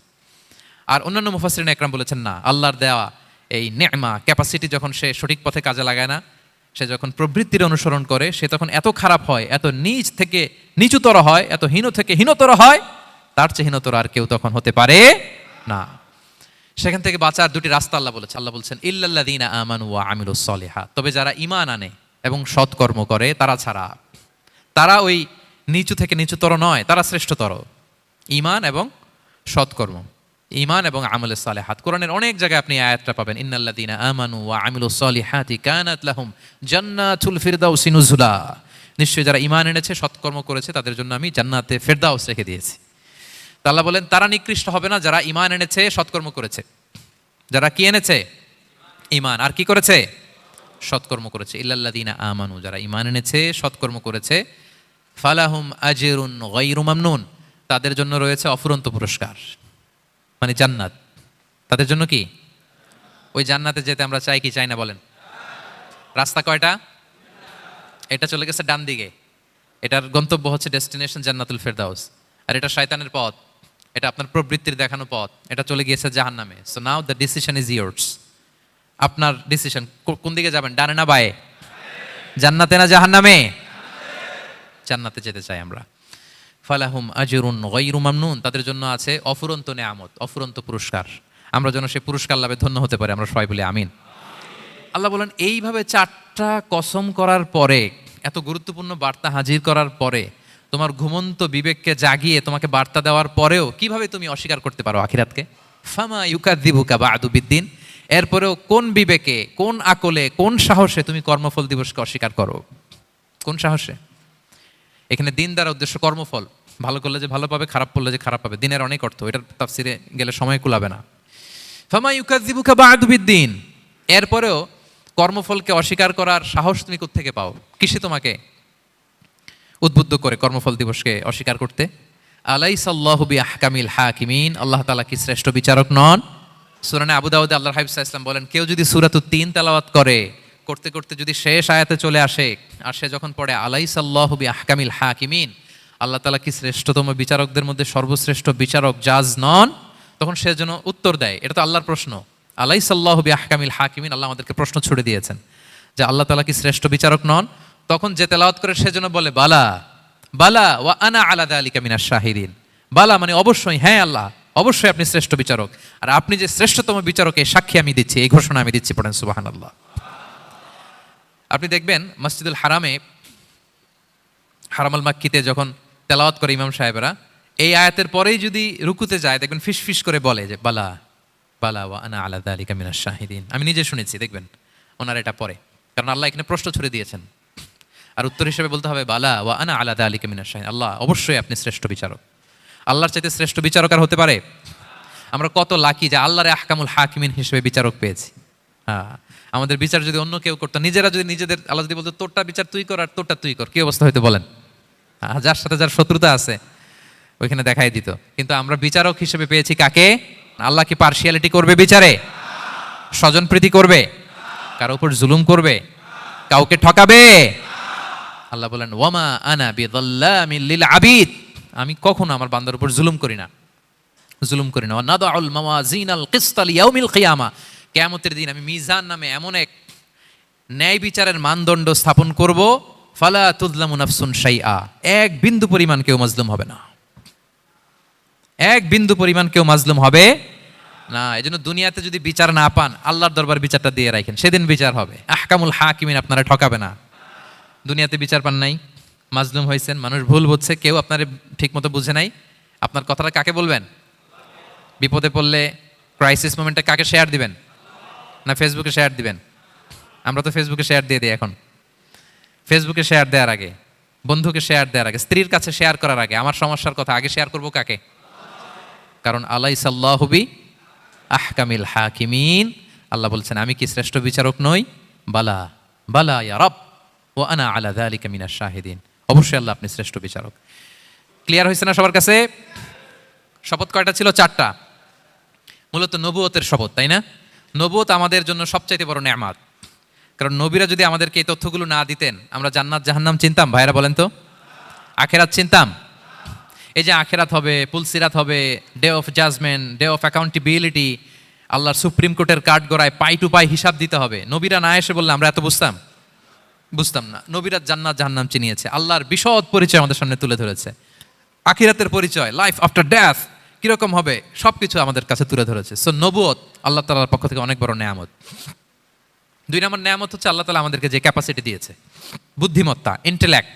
আর অন্যান্য মুফাসসিরিন একরাম বলেছেন না, আল্লাহর দেওয়া এই নে'মা, ক্যাপাসিটি যখন সে সঠিক পথে কাজে লাগায় না, সে যখন প্রবৃত্তির অনুসরণ করে, সে তখন এত খারাপ হয়, এত নিচ থেকে নিচুতর হয়, এত হীন থেকে হীনতর হয়, তার চেয়ে হীনতর আর কেউ তখন হতে পারে না। সেখান থেকে বাঁচার দুটি রাস্তা আল্লাহ বলেছেন। আল্লাহ বলছেন ইল্লাল্লাযীনা আমানু ওয়া আমিলুস সলিহাত, তবে যারা ঈমান আনে এবং সৎকর্ম করে তারা ছাড়া। তারা ওই নিচু থেকে নিচুতর নয়, তারা শ্রেষ্ঠতর। ঈমান এবং সৎকর্ম, ঈমান এবং আমলে সালেহাত। কোরআনের অনেক জায়গায় আপনি আয়াতটা পাবেন, ইন্নাল্লাযীনা আমানু ওয়া আমিলুস সলিহাতি কানাত লাহুম জান্নাতুল ফিরদাউসি নুজুলা, নিশ্চয়ই যারা ঈমান এনেছে, সৎকর্ম করেছে, তাদের জন্য আমি জান্নাতে ফিরদাউস রেখে দিয়েছি। আল্লাহ বলেন তারা নিকৃষ্ট হবে না যারা ঈমান এনেছে, সৎকর্ম করেছে। যারা কি এনেছে? ঈমান। আর কি করেছে? সৎকর্ম করেছে। ইল্লাল্লাযীনা আমানু, যারা ঈমান এনেছে, সৎকর্ম করেছে, ফালাহুম আজরুন গায়রু মামনুন, তাদের জন্য রয়েছে অফুরন্ত পুরস্কার, মানে জান্নাত। তাদের জন্য কি? ওই জান্নাতে যেতে আমরা চাই কি চাই না বলেন? রাস্তা কয়টা? এটা চলে গেছে ডান দিকে, এটার গন্তব্য হচ্ছে ডেস্টিনেশন জান্নাতুল ফেরদাউস। আর এটা শয়তানের পথ, এটা আপনার প্রবৃত্তির দেখানো পথ, এটা চলে গিয়েছে জাহান্নামে। So now the decision is years. আপনার ডিসিশন, কোন দিকে যাবেন, ডানে না বায়ে? জান্নাতে না জাহান্নামে? জান্নাতে যেতে চাই আমরা। ফালাহুম আজরুন গায়রু মামনুন, তাদের জন্য আছে অফুরন্ত নেয়ামত, অফুরন্ত পুরস্কার। আমরা যেন সেই পুরস্কার লাভে ধন্য হতে পারি, আমরা সবাই বলি আমিন। আল্লাহ বলেন এইভাবে চারটা কসম করার পরে, এত গুরুত্বপূর্ণ বার্তা হাজির করার পরে, তোমার ঘুমন্ত বিবেককে জাগিয়ে তোমাকে বার্তা দেওয়ার পরেও কিভাবে তুমি অস্বীকার করতে পারো আখিরাতকে? ফামা ইউকাযযিবুকা বা'দু বিদ্দিন, এরপরেও কোন বিবেকে, কোন আকলে, কোন সাহসে তুমি কর্মফল দিবসকে অস্বীকার করো? কোন সাহসে? এখানে দিন দ্বারা উদ্দেশ্য কর্মফল। ভালো করলে যে ভালো পাবে, খারাপ করলে যে খারাপ পাবে, দিনের অনেক অর্থ, এটার তাফসিরে গেলে সময় কুলাবে না। ফামা ইউকাযযিবুকা বা'দু বিদ্দিন, এরপরেও কর্মফলকে অস্বীকার করার সাহস তুমি কোত্থেকে পাও? কিসে তোমাকে উদ্বুদ্ধ করে কর্মফল দিবসকে অস্বীকার করতে? আলাইসাল্লাহু বিআহকামিল হাকিমিন, আল্লাহ তাআলা কি শ্রেষ্ঠ বিচারক নন? সূরা আবু দাউদে আল্লাহর হাবিব সাল্লাল্লাহু আলাইহি ওয়াসাল্লাম বলেন, কেউ যদি সূরাতুত তিন তেলাওয়াত করে, করতে করতে যদি শেষ আয়াতে চলে আসে, আর সে যখন পড়ে আলাইসাল্লাহু বিআহকামিল হাকিমিন, আল্লাহ তাআলা কি শ্রেষ্ঠতম বিচারকদের মধ্যে সর্বশ্রেষ্ঠ বিচারক, জাজ নন? তখন সে যেন উত্তর দেয়, এটা তো আল্লাহর প্রশ্ন। আলাইসাল্লাহু বিআহকামিল হাকিমিন, আল্লাহ আমাদেরকে প্রশ্ন ছুড়ে দিয়েছেন যে আল্লাহ তাআলা কি শ্রেষ্ঠ বিচারক নন? তখন যে তেলাওয়াত করে সে যেন বলে বালা বালা ওয়া আনা আলা যালিকা মিনাশ শাহিদিন। বালা মানে অবশ্যই, হ্যাঁ আল্লাহ অবশ্যই আপনি শ্রেষ্ঠ বিচারক, আর আপনি যে শ্রেষ্ঠতম বিচারক এই সাক্ষী আমি দিচ্ছি, এই ঘোষণা আমি দিচ্ছি। পড়েন সুবহানাল্লাহ। আপনি দেখবেন মসজিদুল হারামে, হারামুল মাক্কিতে যখন তেলাওয়াত করে ইমাম সাহেবরা, এই আয়াতের পরেই যদি রুকুতে যায়, দেখবেন ফিস ফিস করে বলে যে বালা বালা ওয়া আনা আলা যালিকা মিনাশ শাহিদিন। আমি নিজে শুনেছি, দেখবেন ওনারা এটা পড়ে, কারণ আল্লাহ এখানে প্রশ্ন ছুড়ে দিয়েছেন। আর উত্তর হিসেবে বলতে হবে বালা ওয়া আনা আলা যালিকা মিনাশ শাহিদিন, আল্লাহ অবশ্যই আপনি শ্রেষ্ঠ বিচারক। আল্লাহর চাইতে শ্রেষ্ঠ বিচারক আর হতে পারে? আমরা কত লাকি যে আল্লাহর আহকামুল হাকিমিন হিসেবে বিচারক পেয়েছি। হ্যাঁ, আমাদের বিচার যদি অন্য কেউ করতো, নিজেরা যদি নিজেদের, আল্লাহ যদি বলতো তোরটা বিচার তুই কর আর তোরটা তুই কর, কি অবস্থা হয়তো বলেন? যার সাথে যার শত্রুতা আছে ওইখানে দেখাই দিত। কিন্তু আমরা বিচারক হিসেবে পেয়েছি কাকে? আল্লাহ কি পার্সিয়ালিটি করবে বিচারে? স্বজনপ্রীতি করবে? কারো উপর জুলুম করবে? কাউকে ঠকাবে? আল্লাহ বলেন ওয়ামা আনা বিযাল্লামিল লিল আবিদ, আমি কখনো আমার বান্দার উপর জুলুম করি না, জুলুম করি না। ওয়া নাদাউল মাওয়াজিনাল কিসতা লিয়াউমিল কিয়ামা, কিয়ামতের দিন আমি মিজান নামে এমন এক ন্যায় বিচারের মানদণ্ড স্থাপন করব, ফালা তুযলামু নাফসুন শাইআ, এক বিন্দু পরিমাণ কেউ মাজলুম হবে না, এক বিন্দু পরিমাণ কেউ মাজলুম হবে না, এই জন্য দুনিয়াতে যদি বিচার না পান, আল্লাহর দরবার বিচারটা দিয়ে রাখেন, সেদিন বিচার হবে। আহকামুল হাকিমিন আপনারা ঠকাবে না। দুনিয়াতে বিচার পান নাই, মাজলুম হয়েছেন, মানুষ ভুল বুঝছে, কেউ আপনার ঠিক মতো বুঝে নাই, আপনার কথাটা কাকে বলবেন? বিপদে পড়লে ক্রাইসিস মোমেন্টে কাকে শেয়ার দিবেন? না ফেসবুকে শেয়ার দিবেন? আমরা তো ফেসবুকে শেয়ার দিয়ে দিই এখন। ফেসবুকে শেয়ার দেওয়ার আগে, বন্ধুকে শেয়ার দেওয়ার আগে, স্ত্রীর কাছে শেয়ার করার আগে আমার সমস্যার কথা আগে শেয়ার করব কাকে? কারণ আলাইসাল্লাহু বি আহকামিল হাকিমিন, আল্লাহ বলছেন আমি কি শ্রেষ্ঠ বিচারক নই? বালা বালা ইয়া রব ওয়া আনা আলা যালিকা মিনাশ শাহিদিন। অবশ্যই আল্লাহ আপনি শ্রেষ্ঠ বিচারক। ক্লিয়ার হয়েছে না সবার কাছে? শপথ কয়টা ছিল? 4টা। মূলত নবুয়তের শপথ, তাই না? নবুয়ত আমাদের জন্য সবচাইতে বড় নেয়ামত। কারণ নবীরা যদি আমাদেরকে এই তথ্যগুলো না দিতেন, আমরা জান্নাত জাহান্নাম চিনতাম? ভাইরা বলেন তো, আখেরাত চিনতাম? এই যে আখেরাত হবে, পুলসিরাত হবে, day of judgment, day of accountability, আল্লাহর সুপ্রিম কোর্টের কাঠ গড়ায় পাই টু পাই হিসাব দিতে হবে, নবীরা না এসে বললে আমরা এত বুঝতাম না। নবীরা জান্নাত জাহান্নাম চিনিয়েছে, আল্লাহর বিশদ পরিচয় আমাদের সামনে তুলে ধরেছে, আখিরাতের পরিচয়, লাইফ আফটার ডেথ কিরকম হবে, সবকিছু আমাদের কাছে তুলে ধরেছে। সো নবুয়ত আল্লাহ তাআলার পক্ষ থেকে অনেক বড় নেয়ামত। 2 নম্বর নেয়ামত হচ্ছে আল্লাহ তাআলা আমাদেরকে যে ক্যাপাসিটি দিয়েছে, বুদ্ধিমত্তা, ইন্টেলেক্ট,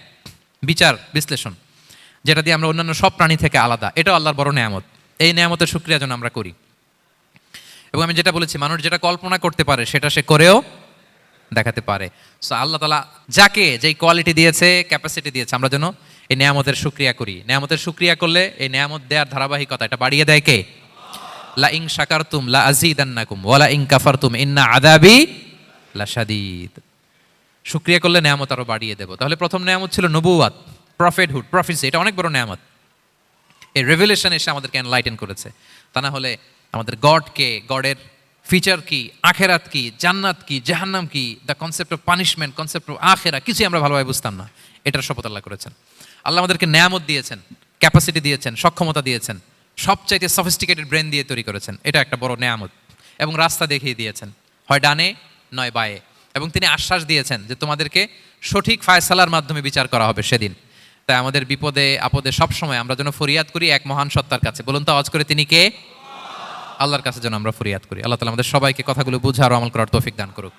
বিচার বিশ্লেষণ, যেটা দিয়ে আমরা অন্যান্য সব প্রাণী থেকে আলাদা, এটাও আল্লাহর বড় নেয়ামত। এই নেয়ামতের শুকরিয়া যেন আমরা করি। এবং আমি যেটা বলেছি, মানুষ যেটা কল্পনা করতে পারে সেটা সে করেও দেখাতে পারে। সো আল্লাহ তাআলা যাকে যেই কোয়ালিটি দিয়েছে, ক্যাপাসিটি দিয়েছে, আমরা যেন এই নেয়ামতের শুকরিয়া করি। নেয়ামতের শুকরিয়া করলে এই নেয়ামত দেওয়ার ধারাবাহিকতা এটা বাড়িয়ে দেয় কে? লা ইন শাকারতুম লা আযীদান্নাকুম ওয়া লা ইন কাফারতুম ইন্না আযাবি লাশাদীদ। শুকরিয়া করলে নেয়ামত আরো বাড়িয়ে দেব। তাহলে প্রথম নেয়ামত ছিল নবুওয়াত, প্রফেটহুড, প্রফেসি, এটা অনেক বড় নেয়ামত। এই রেভেলেশন এসে আমাদেরকে এনলাইটেন করেছে। তা না হলে আমাদের গডকে, গডের ফিচার কি, আখেরাত কি, জান্নাত কি, জাহান্নাম কি, the concept of punishment, concept of আখেরা, কিছুই আমরা ভালোভাবে বুঝতাম না। এটার শপথ আল্লাহ করেছেন। আল্লাহ আমাদেরকে নেয়ামত দিয়েছেন, ক্যাপাসিটি দিয়েছেন, সক্ষমতা দিয়েছেন, সবচাইতে সফিস্টিকেটেড ব্রেন দিয়ে তৈরি করেছেন, এটা একটা বড় নেয়ামত। এবং রাস্তা দেখিয়ে দিয়েছেন, হয় ডানে নয় বায়ে। এবং তিনি আশ্বাস দিয়েছেন যে তোমাদেরকে সঠিক ফায়সালার মাধ্যমে বিচার করা হবে সেদিন। তাই আমাদের বিপদে আপদে সবসময় আমরা যেন ফরিয়াদ করি এক মহান সত্তার কাছে। বলুন তো আওয়াজ করে, তিনি কে? আল্লাহর কাছে যেন আমরা ফরিয়াদ করি। আল্লাহ তাআলা আমাদের সবাইকে কথাগুলো বুঝার ও আমল করার তৌফিক দান করুক।